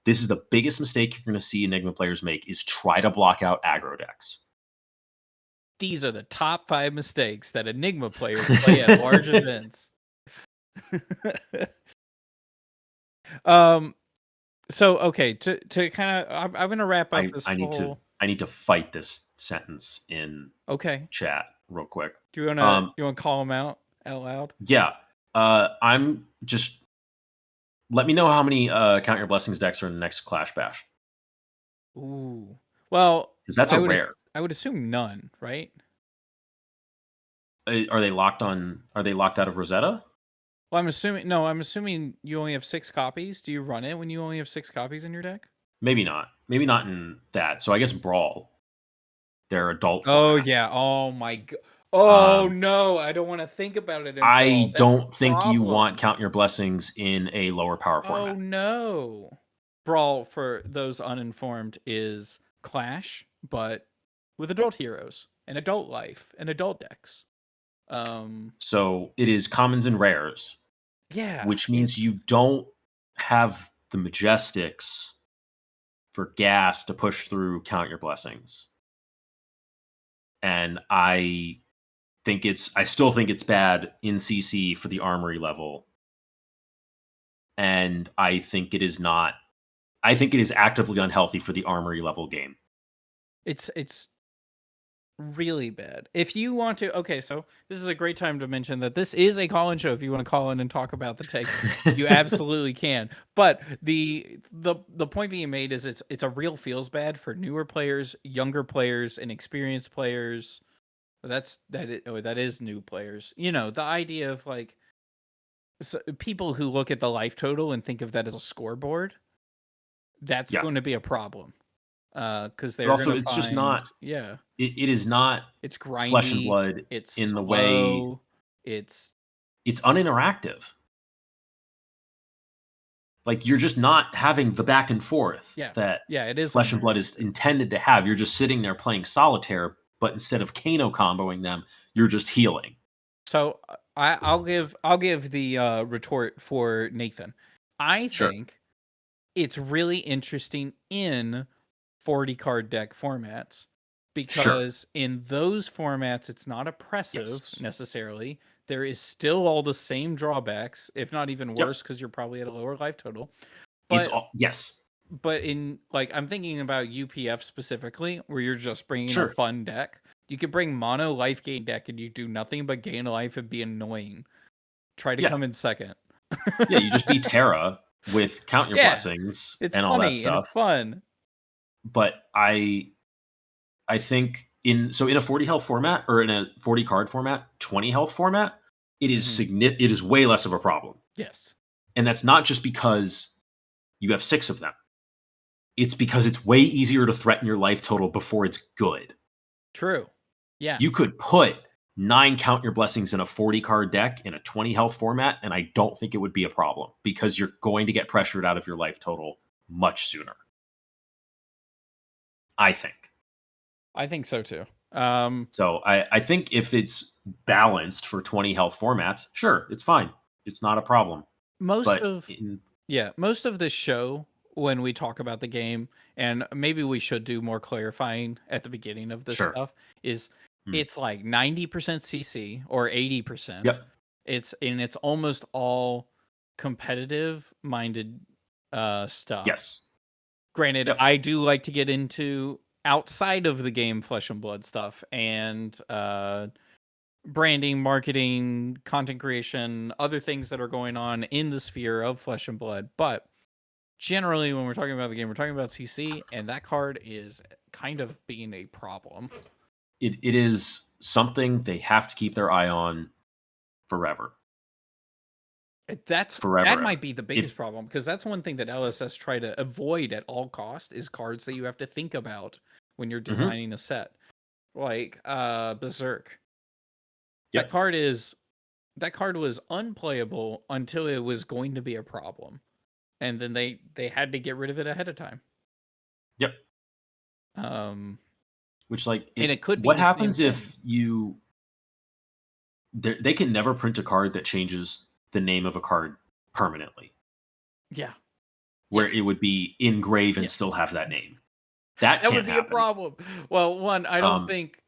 This is the biggest mistake you're going to see Enigma players make, is try to block out aggro decks. These are the top 5 mistakes that Enigma players play at large events. So okay, to kind of I'm gonna wrap up this I need to fight this sentence in chat real quick. Do you wanna call them out loud? Yeah. I'm just, let me know how many Count Your Blessings decks are in the next Clash Bash. Ooh. Well, because that's rare. I would assume none, right? Are they locked out of Rosetta? Well, I'm assuming you only have 6 copies. Do you run it when you only have 6 copies in your deck? Maybe not. Maybe not in that. So I guess Brawl. They're adult format. Oh yeah. Oh my god. Oh no, I don't want to think about it. I don't think you want Count Your Blessings in a lower power format. Oh no. Brawl, for those uninformed, is Clash, but with adult heroes and adult life and adult decks. So it is commons and rares. Yeah. Which means you don't have the Majestics for gas to push through Count Your Blessings. And I still think it's bad in CC for the Armory level. And I think it is actively unhealthy for the Armory level game. It's really bad. If you want to, okay, so this is a great time to mention that this is a call-in show. If you want to call in and talk about the take, you absolutely can. But the point being made is it's a real feels bad for newer players, younger players, and experienced players. That is new players. You know, the idea of like people who look at the life total and think of that as a scoreboard, that's going to be a problem. Because they're also just not. Yeah, it is not. It's grindy. Flesh and blood. It's in slow, the way. It's uninteractive. Like you're just not having the back and forth that it is Flesh and Blood is intended to have. You're just sitting there playing solitaire, but instead of Kano comboing them, you're just healing. So I'll give the retort for Nathan. I think it's really interesting in 40 card deck formats because in those formats it's not oppressive necessarily. There is still all the same drawbacks, if not even worse, because you're probably at a lower life total. But but in like I'm thinking about UPF specifically, where you're just bringing a fun deck. You could bring mono life gain deck and you do nothing but gain life and be annoying. Try to come in second. You just beat Terra with Count Your Blessings and all that stuff. It's funny. But I think in a 40 health format or in a 40 card format, 20 health format, it is it is way less of a problem. Yes. And that's not just because you have 6 of them. It's because it's way easier to threaten your life total before it's good. True. Yeah. You could put 9 Count Your Blessings in a 40 card deck in a 20 health format, and I don't think it would be a problem because you're going to get pressured out of your life total much sooner. I think so too. So I think if it's balanced for 20 health formats, sure, it's fine. It's not a problem. Most of this show, when we talk about the game, and maybe we should do more clarifying at the beginning of this stuff, is it's like 90% CC or 80%. Yep. It's almost all competitive minded stuff. Yes. Granted, Yep. I do like to get into outside of the game Flesh and Blood stuff and branding, marketing, content creation, other things that are going on in the sphere of Flesh and Blood. But generally, when we're talking about the game, we're talking about CC, and that card is kind of being a problem. It is something they have to keep their eye on forever. That might be the biggest problem, because that's one thing that LSS try to avoid at all cost is cards that you have to think about when you're designing a set. Like Berserk. Yep. That card was unplayable until it was going to be a problem. And then they had to get rid of it ahead of time. Yep. Which and it could be what happens if you they can never print a card that changes the name of a card permanently. Yeah. Where it would be engraved and still have that name. That would be happen. A problem. Well, one, I don't think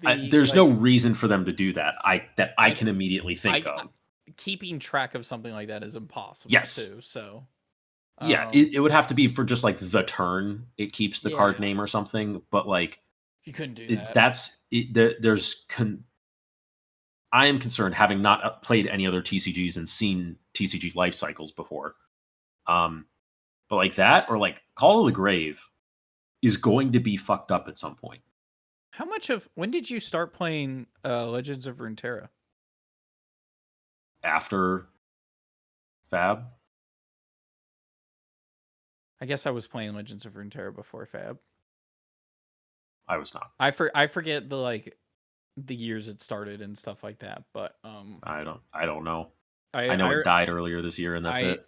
there's no reason for them to do that. I can immediately think of. Keeping track of something like that is impossible too. So yeah, it would have to be for just like the turn it keeps the card name or something, but like you couldn't do that. I am concerned, having not played any other TCGs and seen TCG life cycles before. But like that, or like Call of the Grave is going to be fucked up at some point. When did you start playing Legends of Runeterra? After Fab. I guess I was playing Legends of Runeterra before Fab. I was not. I forget the years it started and stuff like that, but I don't know. I know it died earlier this year, and that's it.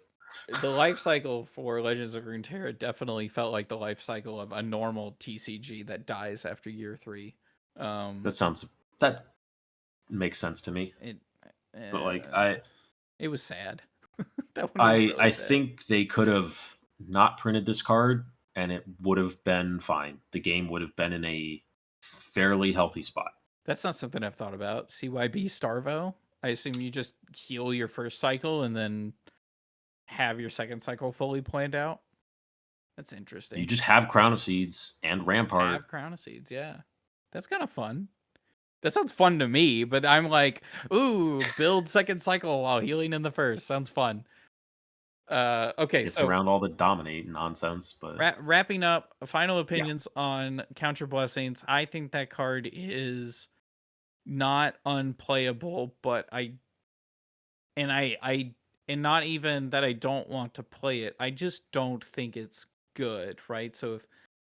The life cycle for Legends of Runeterra definitely felt like the life cycle of a normal TCG that dies after year 3. That makes sense to me. But like it was sad. I think they could have not printed this card, and it would have been fine. The game would have been in a fairly healthy spot. That's not something I've thought about. CYB Starvo. I assume you just heal your first cycle and then have your second cycle fully planned out. That's interesting. You just have Crown of Seeds and Rampart. Have Crown of Seeds, yeah. That's kind of fun. That sounds fun to me, but I'm like, ooh, build second cycle while healing in the first. Sounds fun. Okay, it's around all the dominate nonsense, but wrapping up, final opinions on Counter Blessings. I think that card is not unplayable, but not even that I don't want to play it. I just don't think it's good, right? So if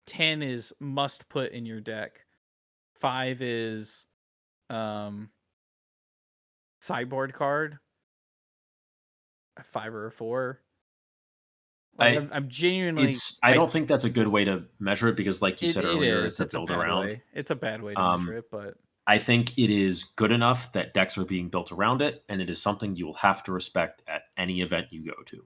10 is must put in your deck, 5 is sideboard card, a 5 or a 4. Like, I'm genuinely. I don't think that's a good way to measure it, because, like you said earlier, it's a build around. It's a bad way to measure it, but I think it is good enough that decks are being built around it, and it is something you will have to respect at any event you go to.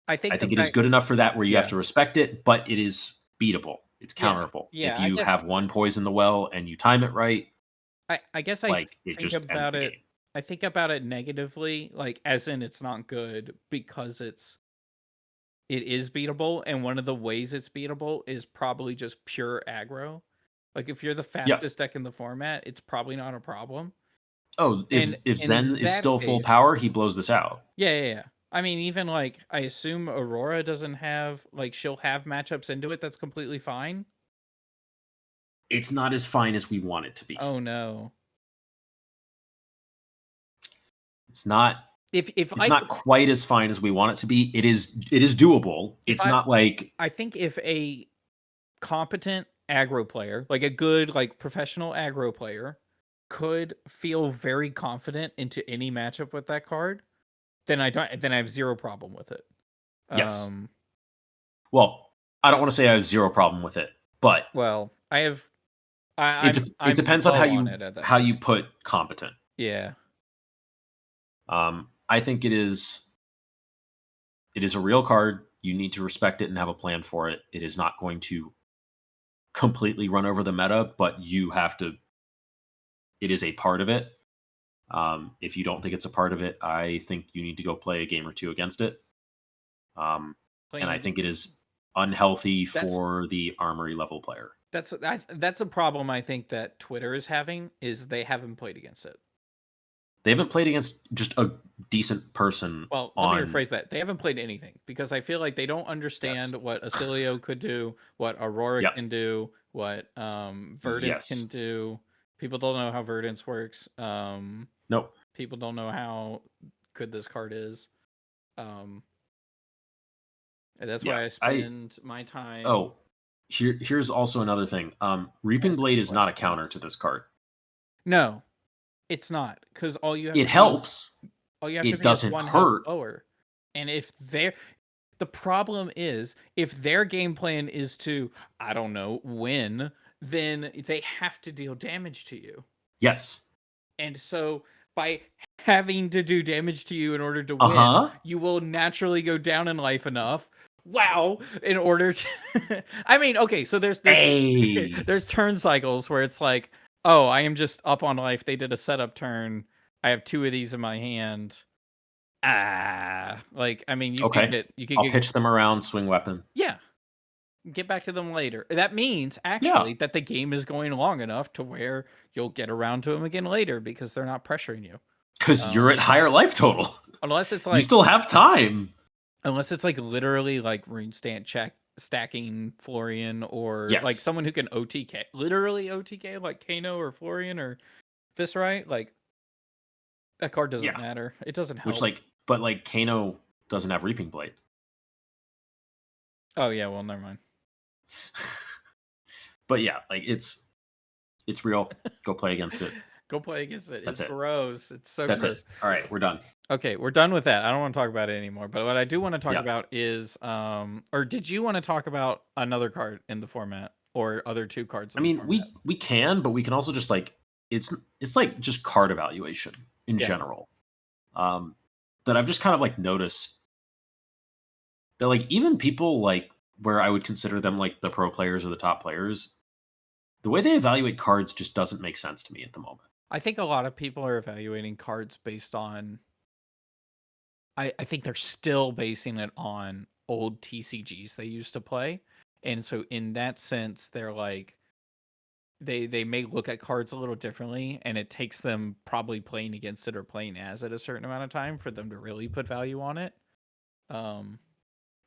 I think it is good enough for that, where you have to respect it, but it is beatable. It's counterable. Yeah, if you have one poison the well and you time it right, I guess it just ends the game. I think about it negatively, like as in it's not good because it is beatable, and one of the ways it's beatable is probably just pure aggro. Like if you're the fastest deck in the format, it's probably not a problem. Oh, if Zen is still full power, he blows this out. Yeah. I mean, even like I assume Aurora doesn't have she'll have matchups into it. That's completely fine. It's not as fine as we want it to be. Oh no. It's not. It's not quite as fine as we want it to be. It is doable. It's not like. I think if a competent aggro player, like a good professional aggro player, could feel very confident into any matchup with that card, then I have zero problem with it. Yes. Well, I don't want to say I have zero problem with it, but I have. It depends on how you put competent. Yeah. I think it is a real card. You need to respect it and have a plan for it. It is not going to completely run over the meta, but you have to. It is a part of it. If you don't think it's a part of it, I think you need to go play a game or two against it. And I think it is unhealthy for the armory level player. That's a problem I think that Twitter is having, is they haven't played against it. They haven't played against just a decent person. Well, let me rephrase that. They haven't played anything because I feel like they don't understand what Acilio could do, what Aurora can do, what Verdance can do. People don't know how Verdance works. Nope. People don't know how good this card is. And that's why I spend my time. Oh, here's also another thing. Reaping Blade is not a counter to this card. No, it's not, because all you have it to helps. All you have it to be doesn't one hurt. Lower. And if the problem is, if their game plan is to, I don't know, win, then they have to deal damage to you. Yes. And so by having to do damage to you in order to win, you will naturally go down in life enough. Wow. In order to I mean, okay, so there's there's turn cycles where it's like, oh, I am just up on life. They did a setup turn. I have 2 of these in my hand. Like, I mean, you could I'll pitch them around, swing weapon. Yeah. Get back to them later. That means actually that the game is going long enough to where you'll get around to them again later because they're not pressuring you. Because you're at higher life total. Unless it's like you still have time. Unless it's like literally like rune stacking Florian, or like someone who can OTK, literally OTK, like Kano or Florian or Viscerite. Like, that card doesn't matter. It doesn't help. But Kano doesn't have Reaping Blade. Oh yeah, well, never mind. But yeah, it's real. Go play against it. Go play against it. That's it's gross. It's so That's gross. it. All right, we're done. Okay, we're done with that. I don't want to talk about it anymore. But what I do want to talk about is, or did you want to talk about another card in the format, or other 2 cards? I mean, we can, but we can also just it's like just card evaluation in general. That I've just kind of noticed that even people where I would consider them the pro players or the top players, the way they evaluate cards just doesn't make sense to me at the moment. I think a lot of people are evaluating cards based on, I think they're still basing it on old TCGs they used to play. And so in that sense, they're they may look at cards a little differently, and it takes them probably playing against it or playing as it a certain amount of time for them to really put value on it.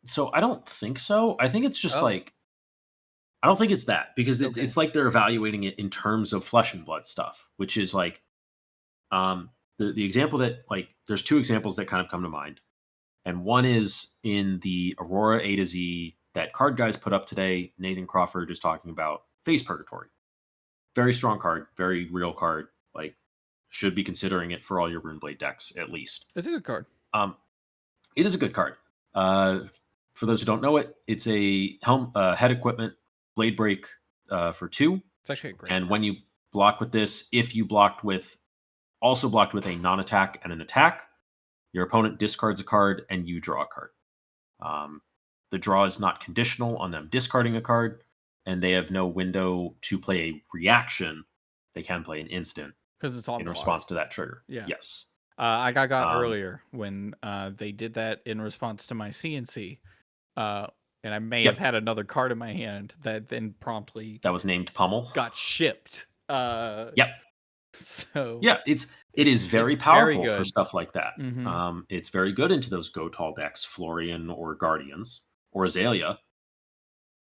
So I don't think so. I think it's just I don't think it's that, because it's like they're evaluating it in terms of Flesh and Blood stuff, which is the example that there's 2 examples that kind of come to mind. And one is in the Aurora A to Z that Card Guys put up today. Nathan Crawford is talking about Phase Purgatory. Very strong card, very real card. Should be considering it for all your Runeblade decks, at least. It's a good card. It is a good card. For those who don't know it, it's a head equipment blade break for 2. It's actually a great And when you block with this, if you blocked with a non-attack and an attack, your opponent discards a card and you draw a card. The draw is not conditional on them discarding a card, and they have no window to play a reaction. They can play an instant because it's in response to that trigger. Yeah. Yes. I got earlier when they did that in response to my CNC. And I may have had another card in my hand that then promptly that was named Pummel got shipped. So it is very powerful for stuff like that. Mm-hmm. It's very good into those Go Tall decks, Florian or Guardians or Azalea.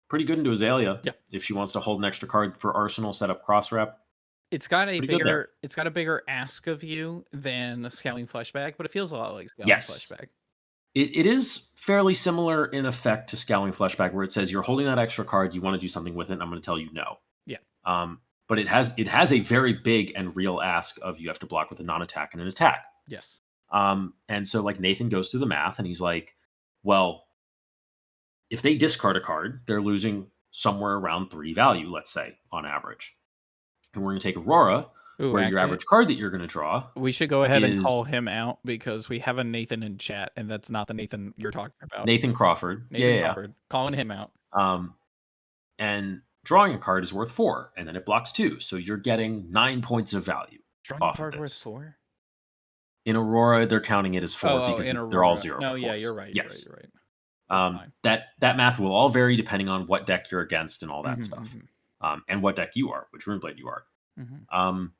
Pretty good into Azalea if she wants to hold an extra card for Arsenal, set up cross rep. It's got a bigger ask of you than Scouting Fleshbag, but it feels a lot like Scouting Fleshbag. It is fairly similar in effect to Scowling Fleshbag, where it says you're holding that extra card, you want to do something with it, and I'm going to tell you no. Yeah. But it has a very big and real ask of you have to block with a non-attack and an attack. Yes. And so Nathan goes through the math and he's like, well, if they discard a card, they're losing somewhere around 3 value, let's say, on average. And we're going to take Aurora, your average card that you're going to draw. We should go ahead and call him out because we have a Nathan in chat, and that's not the Nathan you're talking about. Nathan Crawford. Crawford. Calling him out. And drawing a card is worth 4, and then it blocks 2. So you're getting 9 points of value Drawing a off of card worth this. 4? In Aurora, they're counting it as 4 Oh, because in they're all Aurora. 0 No, for 4s. yeah, you're right. Yes. You're right. That's fine. That math will all vary depending on what deck you're against and all that Mhm, stuff. mhm, And what deck you are, which Runeblade you are. mhm.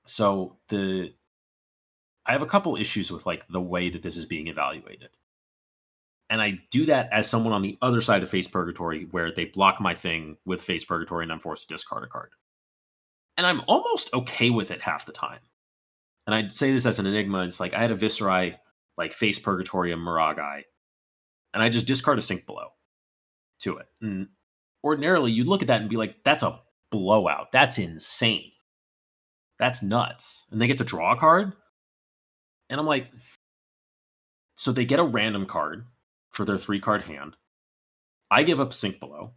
So I have a couple issues with like the way that this is being evaluated. And I do that as someone on the other side of Face Purgatory, where they block my thing with Face Purgatory and I'm forced to discard a card. And I'm almost okay with it half the time. And I'd say this as an enigma. It's like I had a Viserai, like Face Purgatory and Miragai, and I just discard a Sink Below to it. And ordinarily, you'd look at that and be like, that's a blowout. That's insane. That's nuts. And they get to draw a card. And I'm like, so they get a random card for their 3-card hand. I give up Sink Below.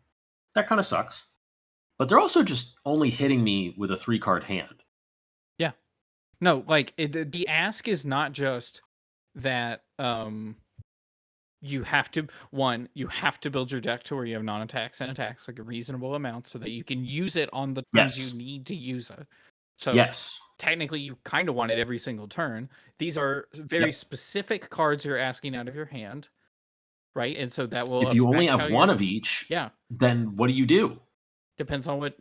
That kind of sucks. But they're also just only hitting me with a 3-card hand. Yeah. No, like the ask is not just that you have to build your deck to where you have non-attacks and attacks, like a reasonable amount, so that you can use it on the turns you need to use it. So technically you kind of want it every single turn. These are very specific cards you're asking out of your hand, right? And so that will, if you only have one of each, then what do you do? Depends on what,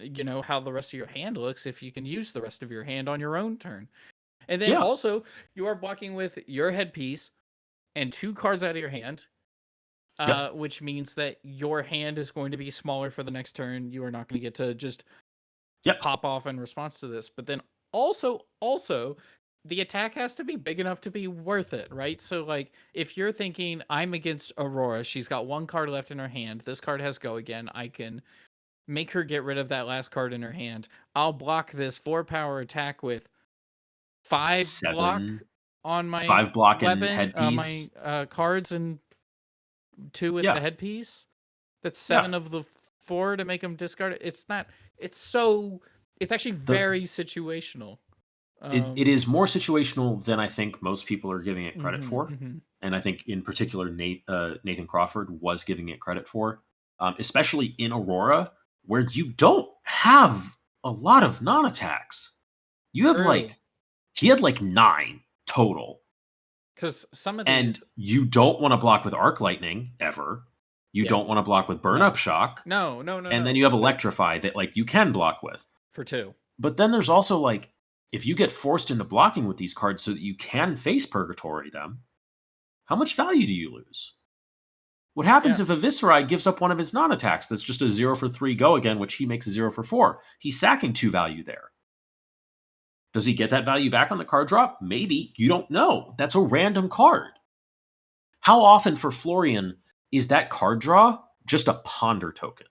how the rest of your hand looks, if you can use the rest of your hand on your own turn. And then also, you are blocking with your headpiece and 2 cards out of your hand, which means that your hand is going to be smaller for the next turn. You are not going to get to just pop off in response to this. But then also, the attack has to be big enough to be worth it, right? So, like, if you're thinking, I'm against Aurora, she's got 1 card left in her hand, this card has go again, I can make her get rid of that last card in her hand. I'll block this 4-power attack with 5 block on my 5 block weapon, and headpiece. my cards, and 2 with the headpiece. That's 7 of the 4 to make them discard it. It's not. It's actually very situational. It is more situational than I think most people are giving it credit for. And I think in particular, Nathan Crawford was giving it credit for, especially in Aurora, where you don't have a lot of non-attacks. You have he had 9 total. Because some of these... And you don't want to block with Arc Lightning, ever. You don't want to block with Burn Up Shock. No. And then you have Electrify that you can block with. For 2. But then there's also if you get forced into blocking with these cards so that you can Face Purgatory them, how much value do you lose? What happens if a Viserai gives up one of his non-attacks that's just a 0 for 3 go again, which he makes a 0 for 4? He's sacking 2 value there. Does he get that value back on the card drop? Maybe. You don't know. That's a random card. How often for Florian is that card draw just a ponder token?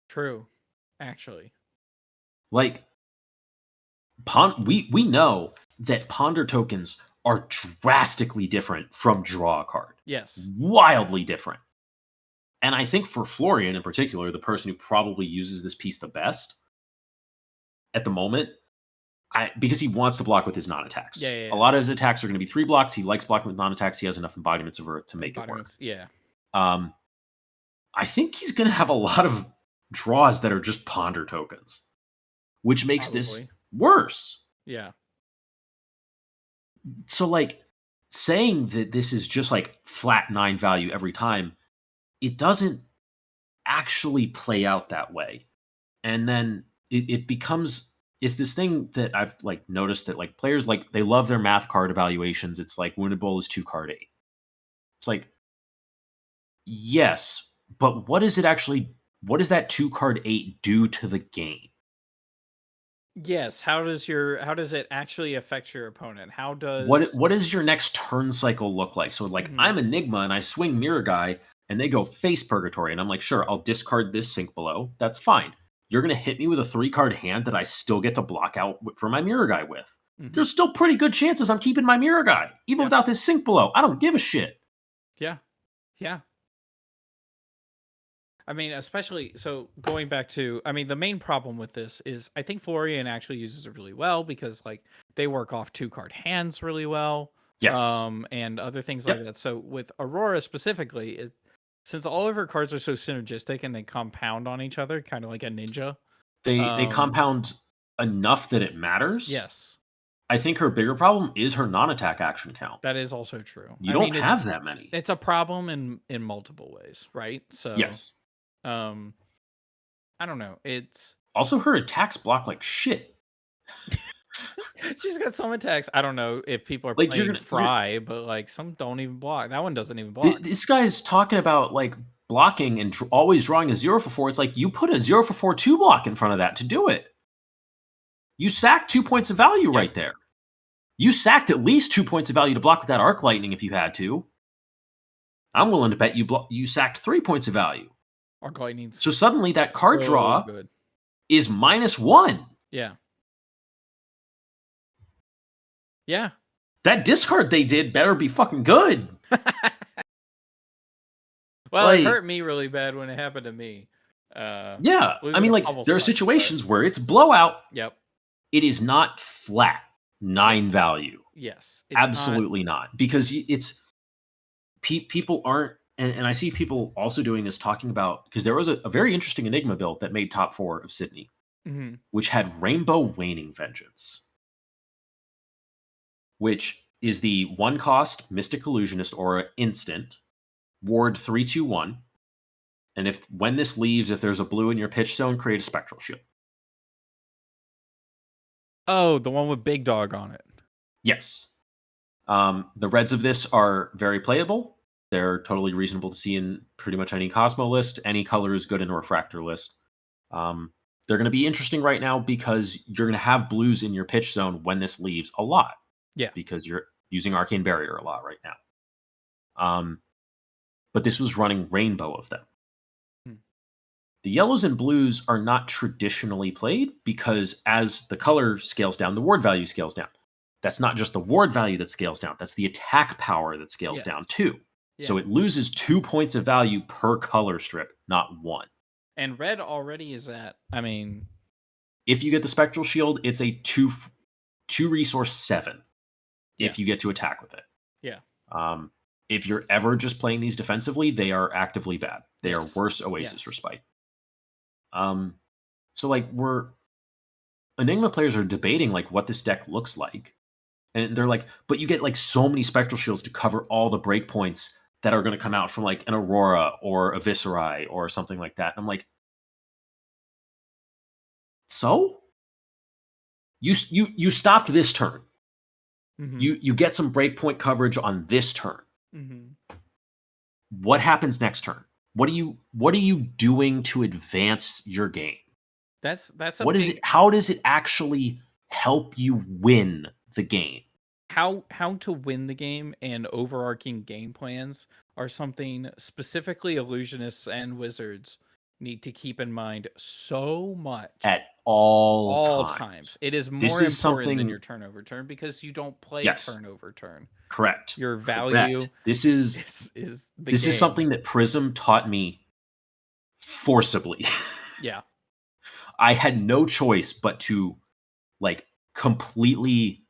True, actually. We know that ponder tokens are drastically different from draw a card. Yes. Wildly different. And I think for Florian in particular, the person who probably uses this piece the best at the moment, because he wants to block with his non-attacks. Yeah. A lot of his attacks are going to be 3 blocks. He likes blocking with non-attacks. He has enough embodiments of Earth to make it work. Yeah. I think he's going to have a lot of draws that are just ponder tokens, which makes this worse. Yeah. So, saying that this is just flat 9 value every time, it doesn't actually play out that way. And then it becomes, it's this thing that I've noticed that players they love their math card evaluations. It's Wounded Bull is 2 card 8. It's yes, but what does that 2 card 8 do to the game? Yes, how does it actually affect your opponent? How does what does your next turn cycle look like? So I'm Enigma and I swing Mirror Guy and they go Face Purgatory and I'm sure, I'll discard this Sink Below. That's fine. You're going to hit me with a 3-card hand that I still get to block out for my Mirror Guy with. There's still pretty good chances I'm keeping my Mirror Guy, even without this Sink Below. I don't give a shit. Yeah. I mean, especially, so going back to, the main problem with this is I think Florian actually uses it really well because they work off 2-card hands really well. Yes. And other things like that. So with Aurora specifically, since all of her cards are so synergistic and they compound on each other, kind of like a ninja. They compound enough that it matters. Yes. I think her bigger problem is her non-attack action count. That is also true. You don't have that many. It's a problem in multiple ways, right? So yes. I don't know. It's also her attacks block like shit. She's got some attacks. I don't know if people are like playing Fry, but like some don't even block. That one doesn't even block. This guy's talking about like blocking and always drawing a 0 for 4. It's like you put a 0 for 4 2 block in front of that to do it. You sacked 2 points of value right there. You sacked at least 2 points of value to block with that Arc Lightning if you had to. I'm willing to bet you sacked 3 points of value. Arc Lightning. So suddenly that card draw is -1. Yeah. Yeah. That discard they did better be fucking good. Well, it hurt me really bad when it happened to me. Yeah. I mean, like, there are situations where it's blowout. Yep. It is not flat 9 value. Yes. Absolutely not. Because it's people aren't, and I see people also doing this, talking about, because there was a very interesting Enigma build that made top 4 of Sydney, which had Rainbow Waning Vengeance, which is the 1-cost Mystic Illusionist aura instant, ward 3/2/1, and when this leaves, if there's a blue in your pitch zone, create a Spectral Shield. Oh, the one with Big Dog on it. Yes. The reds of this are very playable. They're totally reasonable to see in pretty much any Cosmo list. Any color is good in a Refractor list. They're going to be interesting right now because you're going to have blues in your pitch zone when this leaves a lot. Yeah. Because you're using Arcane Barrier a lot right now. But this was running rainbow of them. The yellows and blues are not traditionally played because as the color scales down, the ward value scales down. That's not just the ward value that scales down. That's the attack power that scales down too. Yeah. So it loses 2 points of value per color strip, not 1. And red already is at, I mean... If you get the Spectral Shield, it's a 2 resource 7 if you get to attack with it. Yeah. If you're ever just playing these defensively, they are actively bad. They are worse Oasis Respite. So like Enigma players are debating like what this deck looks like. And they're like, but you get like so many Spectral Shields to cover all the breakpoints that are going to come out from like an Aurora or a Viscerai or something like that. And I'm like, so? You stopped this turn. You get some breakpoint coverage on this turn. What happens next turn? What are you doing to advance your game? How does it actually help you win the game? How to win the game and overarching game plans are something specifically illusionists and wizards need to keep in mind so much at all times. It is more important than your turnover turn because you don't play turnover turn. Correct. Your value. Correct. This is something that Prism taught me forcibly. Yeah. I had no choice but to like completely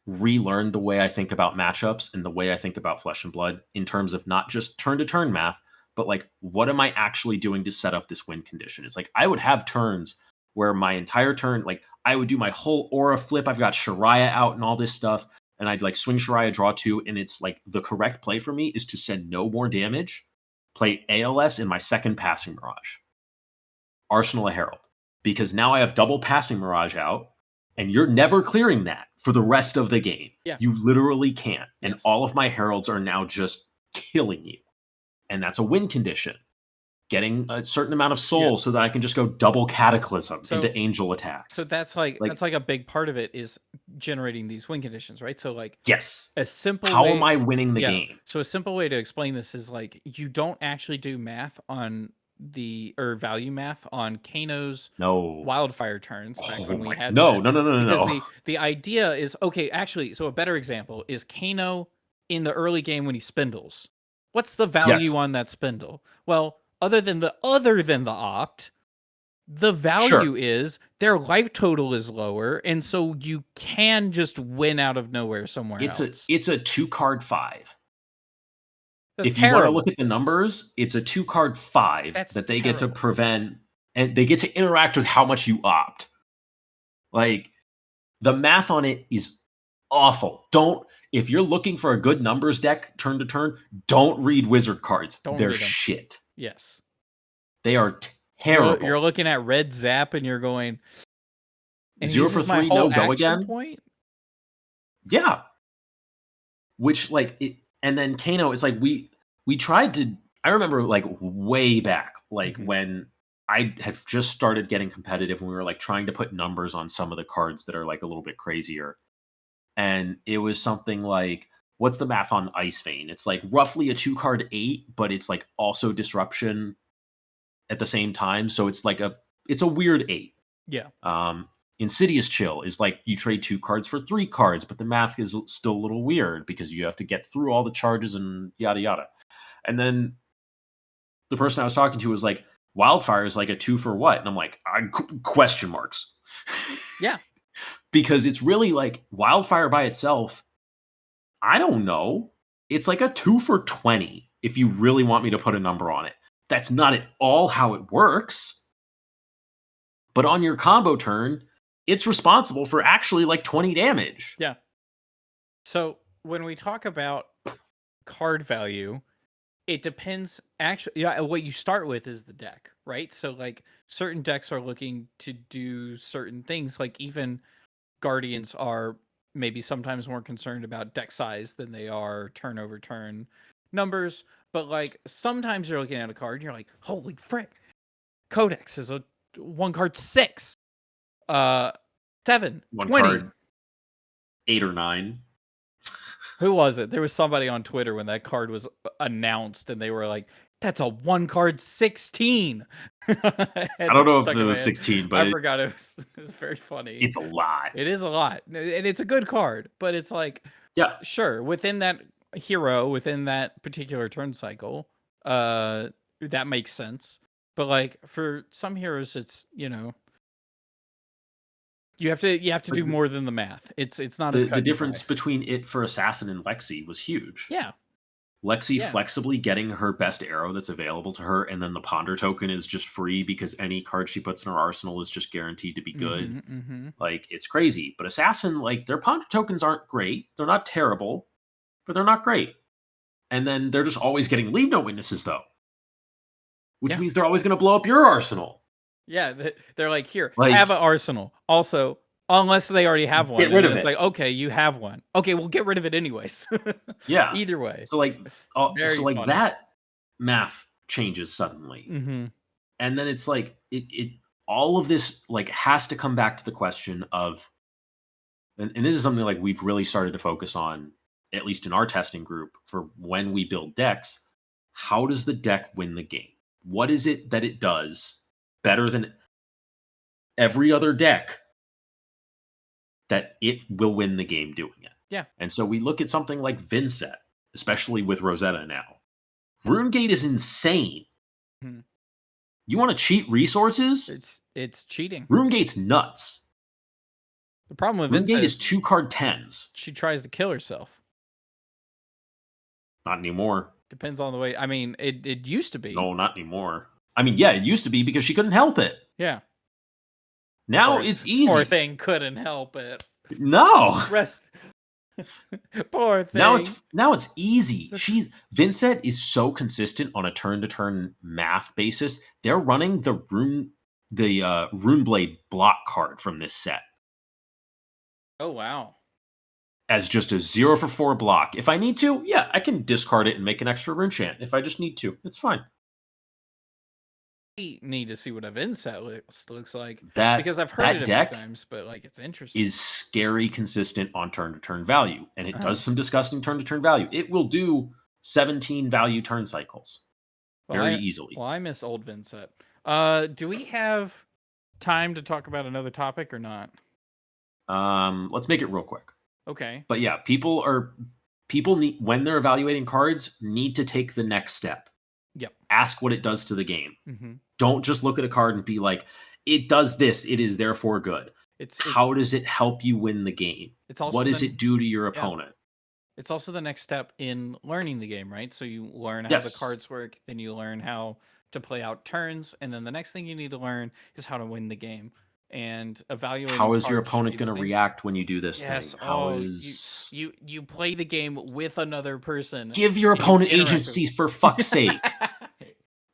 relearn the way I think about matchups and the way I think about Flesh and Blood in terms of not just turn to turn math, but like, what am I actually doing to set up this win condition? It's like, I would have turns where my entire turn, like I would do my whole aura flip. I've got Shariah out and all this stuff. And I'd like swing Shariah, draw 2. And it's like the correct play for me is to send no more damage, play ALS in my second Passing Mirage, Arsenal of Herald, because now I have double Passing Mirage out. And you're never clearing that for the rest of the game. Yeah. You literally can't. And all of my heralds are now just killing you. And that's a win condition. Getting a certain amount of soul so that I can just go double Cataclysm into angel attacks. So that's like a big part of it is generating these win conditions, right? So like a simple How am I winning the game? So a simple way to explain this is like you don't actually do math on value math on Kano's wildfire turns back when we had no. Because the idea is so a better example is Kano in the early game when he spindles. What's the value on that spindle? Well, other than the opt, the value is their life total is lower, and so you can just win out of nowhere somewhere else. It's a 2-card 5. if you want to look at the numbers, it's a 2-card 5 that they get to prevent, and they get to interact with how much you opt. Like, the math on it is awful. If you're looking for a good numbers deck turn to turn, don't read wizard cards. They're shit. Yes. They are terrible. You're looking at red zap and you're going 0 for 3, no go again. Point? Yeah. Which and then Kano is like we tried to. I remember like way back, like when I had just started getting competitive, and we were like trying to put numbers on some of the cards that are like a little bit crazier. And it was something like, what's the math on Ice Vein? It's like roughly a 2-card 8, but it's like also disruption at the same time. So it's like it's a weird 8. Yeah. Insidious Chill is like you trade 2 cards for 3 cards, but the math is still a little weird because you have to get through all the charges and yada yada. And then the person I was talking to was like, Wildfire is like a 2 for what? And I'm like, question marks. Yeah. Because it's really like Wildfire by itself, I don't know. It's like a 2 for 20 if you really want me to put a number on it. That's not at all how it works. But on your combo turn, it's responsible for actually like 20 damage. Yeah. So when we talk about card value, it depends. Actually, yeah, what you start with is the deck, right? So like certain decks are looking to do certain things. Like even Guardians are maybe sometimes more concerned about deck size than they are turn over turn numbers. But like sometimes you're looking at a card and you're like, holy frick, Codex is a 1-card 6. 7, 1 20. card 8 or 9. Who was it? There was somebody on Twitter when that card was announced and they were like, that's a 1-card 16. I don't know if it was 16, but I forgot it was very funny. It's a lot. It is a lot. And it's a good card, but it's like, yeah, sure, within that hero, within that particular turn cycle, that makes sense. But like for some heroes, it's, you have to do more than the math. It's not as cut the difference between it for Assassin and Lexi was huge. Yeah. Lexi flexibly getting her best arrow that's available to her, and then the Ponder token is just free because any card she puts in her arsenal is just guaranteed to be good. Like, it's crazy. But Assassin, like, their Ponder tokens aren't great. They're not terrible, but they're not great. And then they're just always getting Leave No Witnesses, though. Which means they're always going to blow up your arsenal. Yeah, they're like, here, have an arsenal. Also, unless they already have one. Get rid of it. It's like, okay, you have one. Okay, we'll get rid of it anyways. Yeah. Either way. So like, that math changes suddenly. And then it's like, it all of this like has to come back to the question of, and this is something like we've really started to focus on, at least in our testing group, for when we build decks. How does the deck win the game? What is it that it does better than every other deck that it will win the game doing it? Yeah. And so we look at something like Vincent, especially with Rosetta now. RuneGate is insane. You want to cheat resources? It's cheating. RuneGate's nuts. The problem with RuneGate Vincent is 2-card 10s. She tries to kill herself. Not anymore. Depends on the way. I mean, it used to be. No, not anymore. I mean, yeah, it used to be because she couldn't help it. Yeah. Now it's easy. Poor thing couldn't help it. No. Poor thing. Now it's easy. Vincent is so consistent on a turn-to-turn math basis. They're running the Runeblade block card from this set. Oh wow. As just a 0 for 4 block. If I need to, yeah, I can discard it and make an extra rune chant. If I just need to, it's fine. I need to see what a Vincent looks like. Because I've heard it a few times, but like it's interesting. Is scary consistent on turn-to-turn value, and it does some disgusting turn-to-turn value. It will do 17 value turn cycles very easily. Well, I miss old Vincent. Do we have time to talk about another topic or not? Let's make it real quick. Okay. But yeah, people need, when they're evaluating cards, need to take the next step. Yep. Ask what it does to the game. Don't just look at a card and be like, it does this, it is therefore good. How does it help you win the game? What does it do to your opponent? It's also the next step in learning the game, right? So you learn how the Yes. cards work, then you learn how to play out turns, and then the next thing you need to learn is how to win the game. And evaluating How is your cards should be opponent the going to same. react when you do this Yes. thing? How Oh, is you play the game with another person, give your and you opponent interact with. agencies for fuck's sake?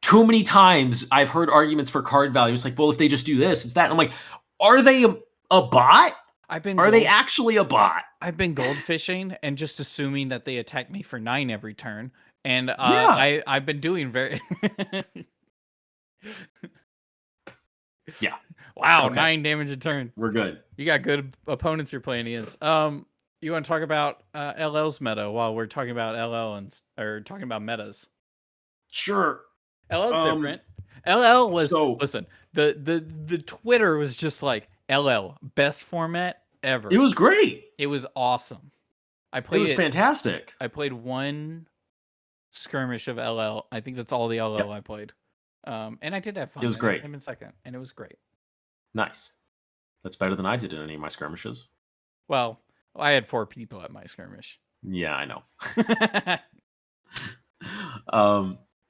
Too many times I've heard arguments for card value. It's like, well, if they just do this, it's that. And I'm like, are they a bot? I've been Are they actually a bot? I've been goldfishing and just assuming that they attack me for 9 every turn, and Yeah. I've been doing very. Yeah. Wow, Okay. 9 damage a turn. We're good. You got good opponents you're playing against. You want to talk about LL's meta while we're talking about LL or talking about metas? Sure. LL's different. LL was So listen. The Twitter was just like LL best format ever. it was great. It was awesome. I It played was fantastic. I played one skirmish of LL. I think that's all the LL Yep. I played. And I did have fun. It was great. I'm in second, and it was great. Nice. That's better than I did in any of my skirmishes. Well, I had 4 people at my skirmish. Yeah, I know.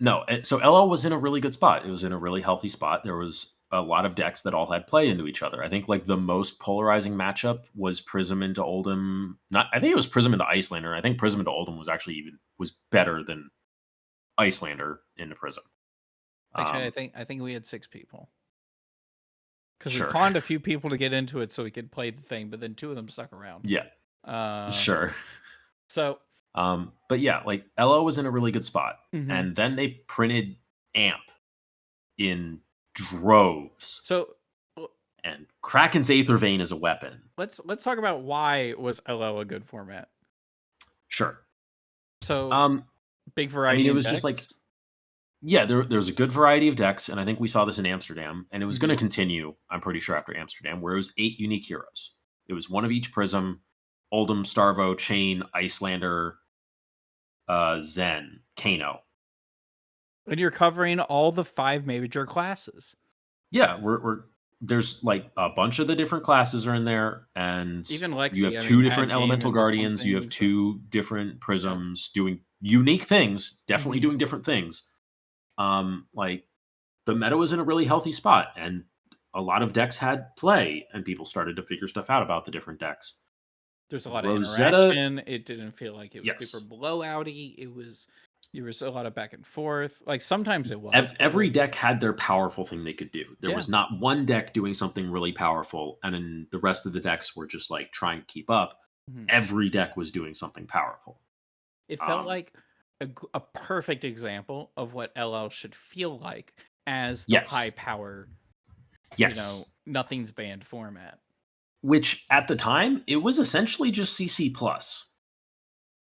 No, so LL was in a really good spot. It was in a really healthy spot. There was a lot of decks that all had play into each other. I think like the most polarizing matchup was Prism into Oldhim. I think it was Prism into Icelander. I think Prism into Oldhim was actually was better than Icelander into Prism. Actually, I think we had 6 people. Because Sure. we conned a few people to get into it so we could play the thing, but then 2 of them stuck around. Yeah. Sure. So but yeah, like LO was in a really good spot. Mhm. And then they printed AMP in droves. So and Kraken's Aether Vein is a weapon. let's talk about why was LO a good format. Sure. So big variety. It was just like there's a good variety of decks, and I think we saw this in Amsterdam, and it was going to continue, I'm pretty sure, after Amsterdam, where it was 8 unique heroes. It was one of each Prism, Oldhim, Starvo, Chain, Icelander, Zen, Kano. And you're covering all the 5 major classes. Yeah, there's like a bunch of the different classes are in there, and even Lexi, you have 2 different Elemental Guardians, you have 2 different Prisms doing unique things, definitely doing different things. Like the meta was in a really healthy spot, and a lot of decks had play, and people started to figure stuff out about the different decks. There's a lot of interaction. It didn't feel like it was super blowouty. There was a lot of back and forth. Like sometimes it was. Every deck had their powerful thing they could do. There was not one deck doing something really powerful, and then the rest of the decks were just like trying to keep up. Every deck was doing something powerful. It felt like a perfect example of what LL should feel like as the high power, nothing's banned format. Which at the time, it was essentially just CC plus.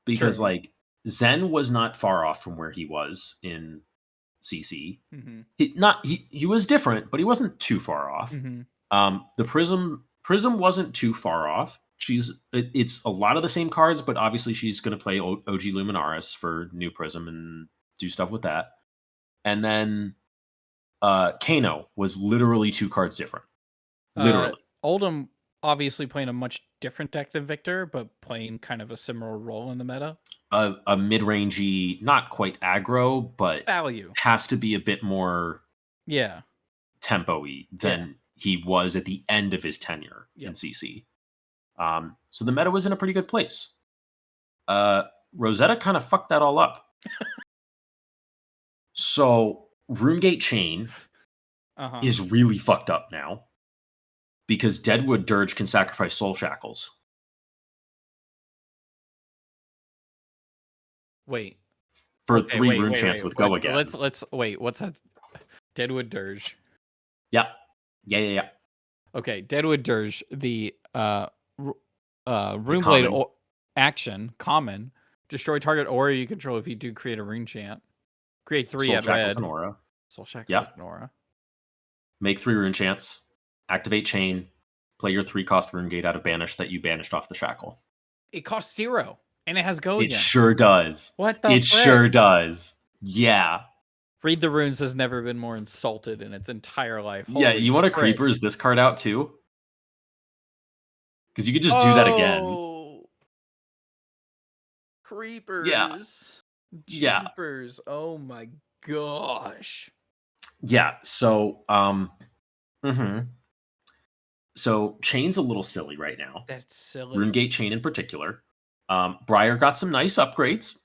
Because like Zen was not far off from where he was in CC. He was different, but he wasn't too far off. The Prism wasn't too far off. It's a lot of the same cards, but obviously she's going to play OG Luminaris for new Prism and do stuff with that. And then Kano was literally 2 cards different. Literally. Oldhim obviously playing a much different deck than Victor, but playing kind of a similar role in the meta. A mid-rangey, not quite aggro, but value has to be a bit more tempo-y than he was at the end of his tenure in CC. So the meta was in a pretty good place. Rosetta kind of fucked that all up. So Runegate Chain is really fucked up now because Deadwood Dirge can sacrifice Soul Shackles. Wait. For 3 rune chance with Go Again. Let's wait. What's that? Deadwood Dirge. Yeah. Okay, Deadwood Dirge, the Runeblade action, common, destroy target aura you control if you do create a rune chant. Create 3 at red. Soul Shackles and Aura. Make 3 rune chants. Activate Chain. Play your 3-cost rune gate out of Banish that you banished off the shackle. It costs 0, and it has Go Again. It sure does. What the frick? Sure does. Yeah. Read the Runes has never been more insulted in its entire life. Holy you want to Creepers this card out too? Because you could just do that again. Creepers. Yeah. Jeepers. Oh my gosh. Yeah. So, So Chain's a little silly right now. That's silly. RuneGate Chain in particular. Briar got some nice upgrades.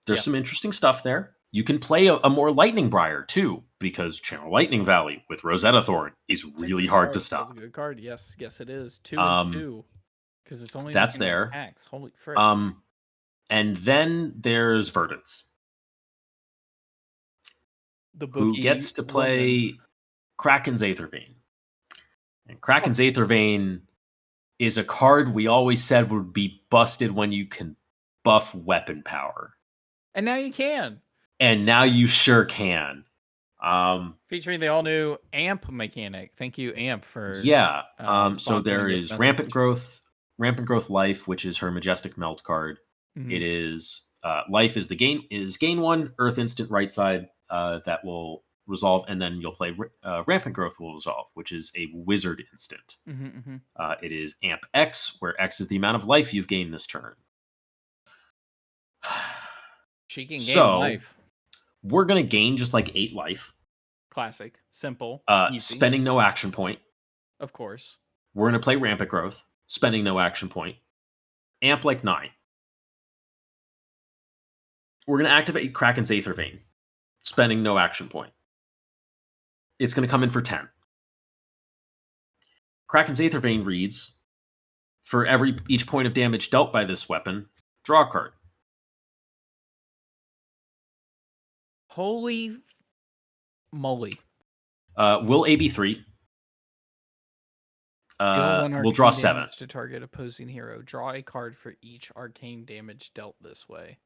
There's some interesting stuff there. You can play a more Lightning Briar too, because Channel Lightning Valley with Rosetta Thorn is really hard to stop. That's a good card. Yes, it is. 2 and 2. Because it's only that's there. attacks. Holy frick. And then there's Verdance. Who gets to play Kraken's Aethervein. And Kraken's Aethervein is a card we always said would be busted when you can buff weapon power. And now you can. And now you sure can. Featuring the all-new AMP mechanic. Thank you, AMP, for... Yeah. So there is Rampant Growth Life, which is her Majestic Melt card. Mm-hmm. It is... Life is gain 1, Earth instant right side that will resolve, and then you'll play Rampant Growth will resolve, which is a wizard instant. It is Amp X, where X is the amount of life you've gained this turn. She can gain life. We're going to gain just like 8 life. Classic. Simple. Spending no action point. Of course. We're going to play Rampant Growth. Spending no action point. Amp like 9. We're going to activate Kraken's Aethervein. Spending no action point. It's going to come in for 10. Kraken's Aethervein reads, for each point of damage dealt by this weapon, draw a card. Holy moly. Will AB3. We'll draw 7. To target opposing hero. Draw a card for each arcane damage dealt this way.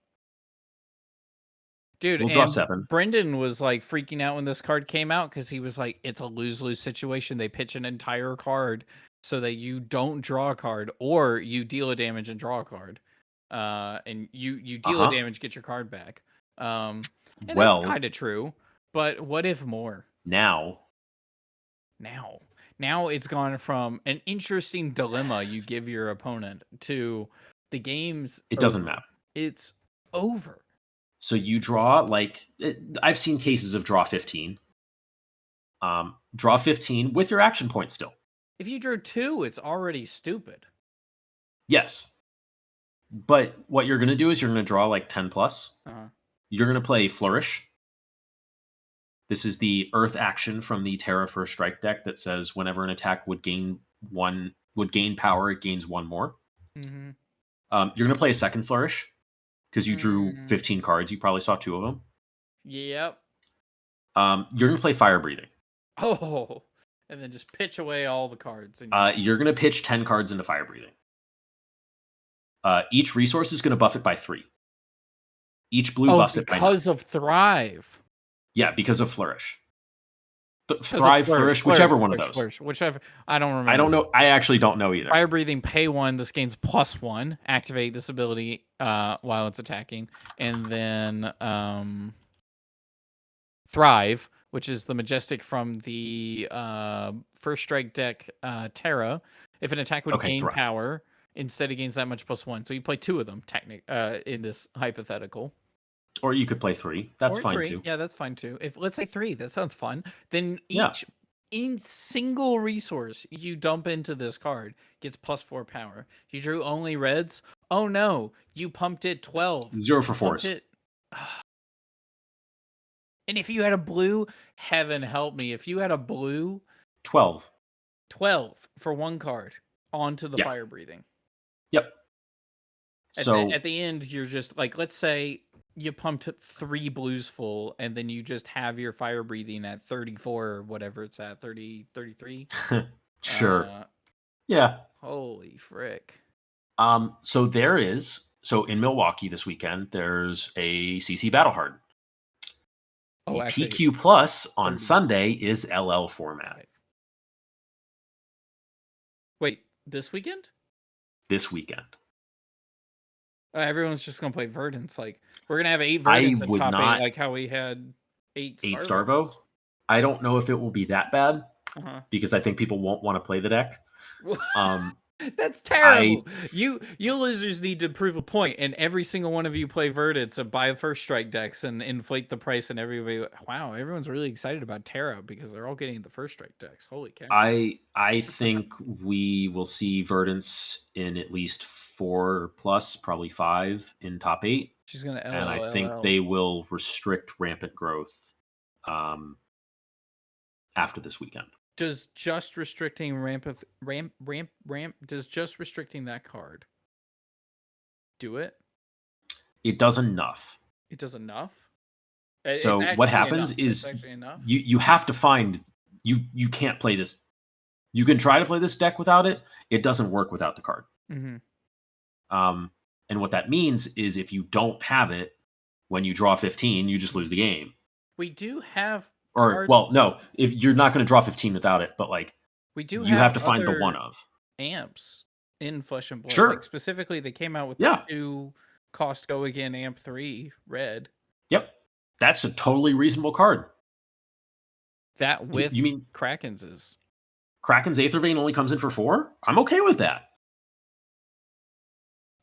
Dude, we'll draw 7. Brendan was like freaking out when this card came out because he was like, it's a lose-lose situation. They pitch an entire card so that you don't draw a card, or you deal a damage and draw a card. And you deal a damage, get your card back. And that's kind of true. But what if more? Now it's gone from an interesting dilemma you give your opponent to the game's It doesn't matter. It's over. So you draw, I've seen cases of draw 15. Draw 15 with your action point still. If you drew 2, it's already stupid. Yes. But what you're going to do is you're going to draw 10 plus. You're going to play Flourish. This is the Earth action from the Terra First Strike deck that says whenever an attack would gain power, it gains 1 more. Mm-hmm. You're going to play a second Flourish. Because you drew 15 cards. You probably saw 2 of them. Yep. You're going to play Fire Breathing. Oh. And then just pitch away all the cards. You're going to pitch 10 cards into Fire Breathing. Each resource is going to buff it by 3. Each blue buffs it by 9. Because of Thrive. Yeah, because of Flourish. Thrive, Flourish, whichever one of those. Flourish, whichever. I don't remember. I don't know. I actually don't know either. Fire Breathing, pay 1. This gains +1. Activate this ability while it's attacking. And then Thrive, which is the Majestic from the First Strike deck Terra. If an attack would gain power, instead it gains that much +1. So you play 2 of them in this hypothetical. Or you could play 3. That's fine 3. too. Yeah, that's fine too. Let's say 3, that sounds fun. Then in single resource you dump into this card gets +4 power. You drew only reds. Oh no, you pumped it 12. 0 for 4s. And if you had a blue, heaven help me. If you had a blue, 12 for 1 card onto the Fire Breathing. Yep. So at the end, you're just let's say you pumped 3 blues full, and then you just have your Fire Breathing at 34 or whatever it's at, 30, 33. Sure. Yeah. Holy frick. So in Milwaukee this weekend, there's a CC Battlehard. PQ Plus on Sunday is LL format. Wait, this weekend? This weekend. Everyone's just going to play Verdance. We're going to have 8 Verdance in top 8, like how we had 8 Starvo. I don't know if it will be that bad, because I think people won't want to play the deck. That's terrible. You losers need to prove a point, and every single one of you play Verdants and buy first strike decks and inflate the price, and everybody, wow, everyone's really excited about Terra because they're all getting the first strike decks. Holy cow! I think we will see Verdants in at least 4+, probably 5 in top 8. She's gonna LL, and I think they will restrict rampant growth after this weekend. Does just restricting does just restricting that card do it? It does enough. It does enough. So what happens is you have to find you can't play this. You can try to play this deck without it. It doesn't work without the card. Mm-hmm. And what that means is if you don't have it when you draw 15, you just lose the game. We do have no, if you're not going to draw 15 without it, but like you have to find the one of amps in Flesh and Blood. Sure. Like specifically, they came out with the 2 cost go again amp 3 red. Yep, that's a totally reasonable card. That with you mean Kraken's Aether Vein only comes in for 4? I'm okay with that.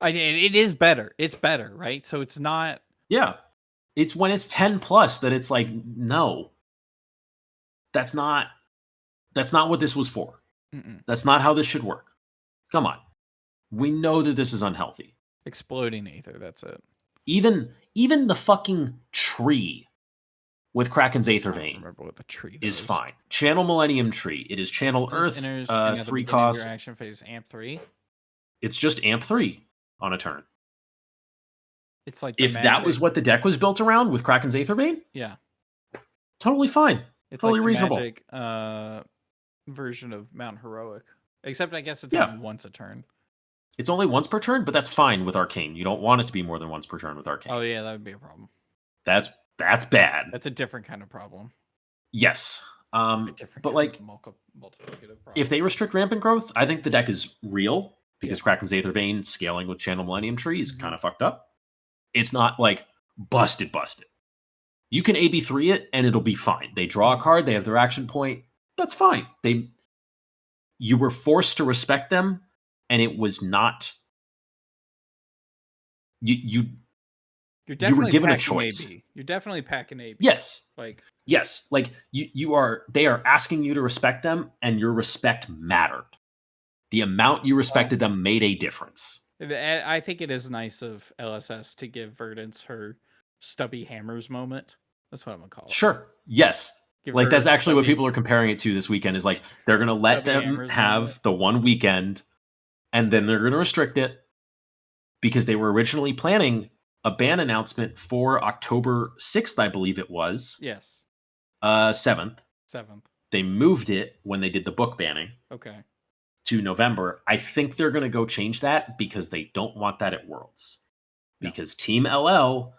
It is better. It's better, right? So it's not. Yeah, it's when it's 10+ that it's like no. That's not what this was for. Mm-mm. That's not how this should work. Come on. We know that this is unhealthy. Exploding Aether, that's it. Even the fucking tree with Kraken's Aether Vein remember what the tree is fine. Channel Millennium Tree. It is Channel Earth, 3 cost. Action phase amp 3. It's just amp 3 on a turn. It's like if that was what the deck was built around with Kraken's Aether Vein, yeah, totally fine. It's totally like reasonable. Magic version of Mount Heroic, except I guess it's only once a turn. It's only once per turn, but that's fine with Arcane. You don't want it to be more than once per turn with Arcane. Oh yeah, that would be a problem. That's bad. That's a different kind of problem. Yes. But like, if they restrict rampant growth, I think the deck is real because Kraken's Aether Vein scaling with Channel Millennium Tree is kind of fucked up. It's not like busted. You can AB3 it and it'll be fine. They draw a card, they have their action point. That's fine. You were forced to respect them, and it was not. You were given a choice. AB. You're definitely packing AB. Yes. Like you are. They are asking you to respect them, and your respect mattered. The amount you respected them made a difference. I think it is nice of LSS to give Verdance her Stubby Hammers moment. That's what I'm gonna call it. Sure. Yes. Like that's actually what people are comparing it to this weekend. Is like they're gonna let them have the one weekend, and then they're gonna restrict it because they were originally planning a ban announcement for October 6th, I believe it was. Yes. 7th. They moved it when they did the book banning. Okay. To November. I think they're going to go change that because they don't want that at Worlds. Because Team LL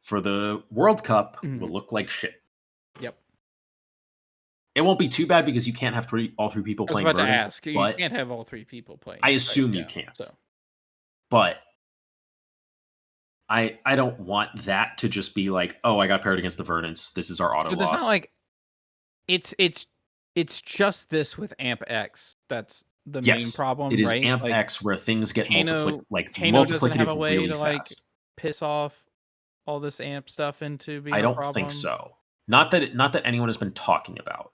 for the World Cup will look like shit. Yep. It won't be too bad because you can't have all three people playing Verdants. I was about to ask. You can't have all 3 people playing. I assume you can't. So. But I don't want that to just be like, oh, I got paired against the Verdants. This is our auto loss. It's not like it's just this with Amp X. That's the main problem. It is right? Amp X where things get multiplicative doesn't have a way really to fast. Piss off all this Amp stuff into being I don't a problem. think so. Not that anyone has been talking about.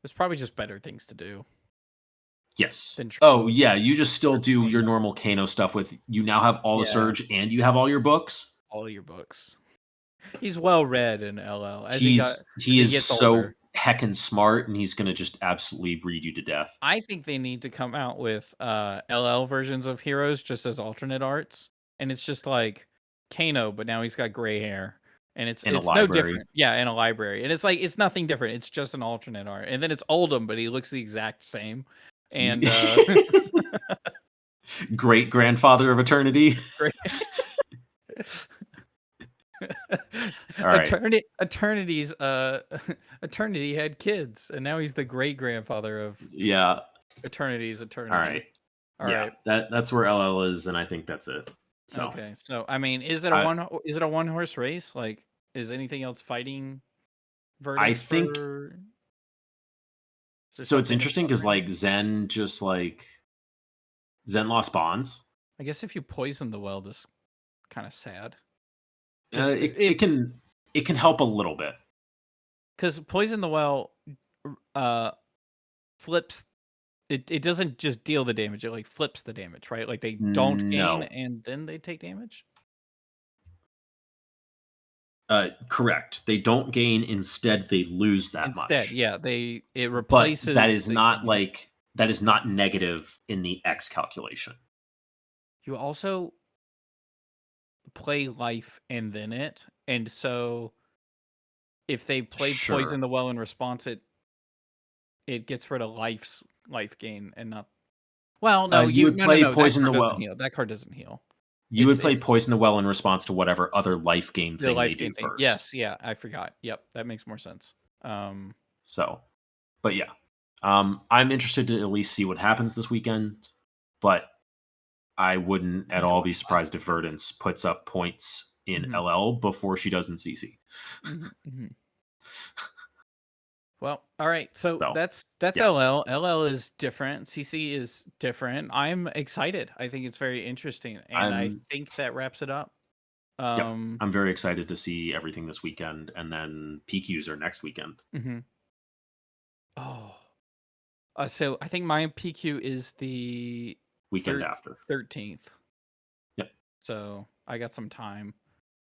There's probably just better things to do. Yes. Oh yeah, you just still do your normal Kano stuff with you now have all the Surge and you have all your books. All your books. He's well read in LL. He is so heckin' smart, and he's gonna just absolutely read you to death. I think they need to come out with LL versions of heroes just as alternate arts, and it's just like Kano, but now he's got gray hair, and it's no different. Yeah, in a library, and it's like it's nothing different. It's just an alternate art, and then it's Oldham, but he looks the exact same. And great grandfather of eternity. All right. Eternity had kids, and now he's the great grandfather of Eternity's eternity. All right. That's where LL is, and I think that's it. So okay. So I mean, is it a one horse race? Like, is anything else fighting? I think So it's interesting because like Zen just like Zen lost bonds. I guess if you poison the well, this kind of sad. It can help a little bit because poison the well flips. It doesn't just deal the damage; it like flips the damage, right? Like they don't gain and then they take damage. Correct. They don't gain. Instead, they lose that much. Yeah, it replaces. But that is not like that is not negative in the X calculation. You also play life and then it, and so if they play poison the well in response, it gets rid of life gain and not. Well, no, you would play poison the well. That card doesn't heal. You would play poison the well in response to whatever other life gain thing they do first. Yes, yeah, I forgot. Yep, that makes more sense. So, but yeah, I'm interested to at least see what happens this weekend. But I wouldn't at all be surprised if Verdance puts up points in LL before she does in CC. Well, all right. So that's LL. LL is different. CC is different. I'm excited. I think it's very interesting, and I think that wraps it up. I'm very excited to see everything this weekend, and then PQs are next weekend. Oh, so I think my PQ is the weekend after 13th. Yep. So I got some time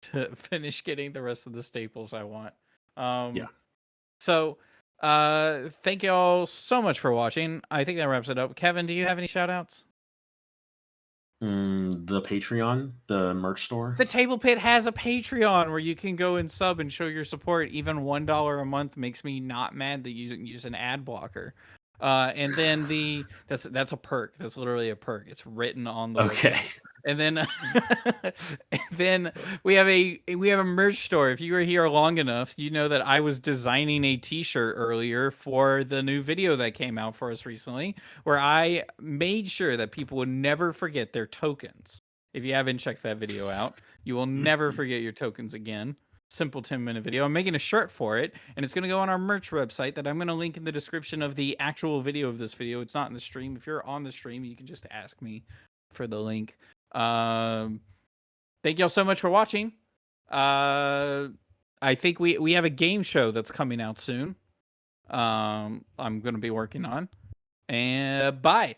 to finish getting the rest of the staples I want. Yeah. So. Thank you all so much for watching. I think that wraps it up. Kevin, do you have any shout outs? The Patreon, the merch store. The Table Pit has a Patreon where you can go and sub and show your support. Even $1 a month makes me not mad that you use an ad blocker. And then that's a perk. That's literally a perk. It's written on the website. And then we have a merch store. If you were here long enough, you know that I was designing a t-shirt earlier for the new video that came out for us recently, where I made sure that people would never forget their tokens. If you haven't checked that video out, you will never forget your tokens again. Simple 10-minute video. I'm making a shirt for it, and it's going to go on our merch website that I'm going to link in the description of the actual video of this video. It's not in the stream. If you're on the stream, you can just ask me for the link. Thank y'all so much for watching. I think we have a game show that's coming out soon. I'm going to be working on. And bye.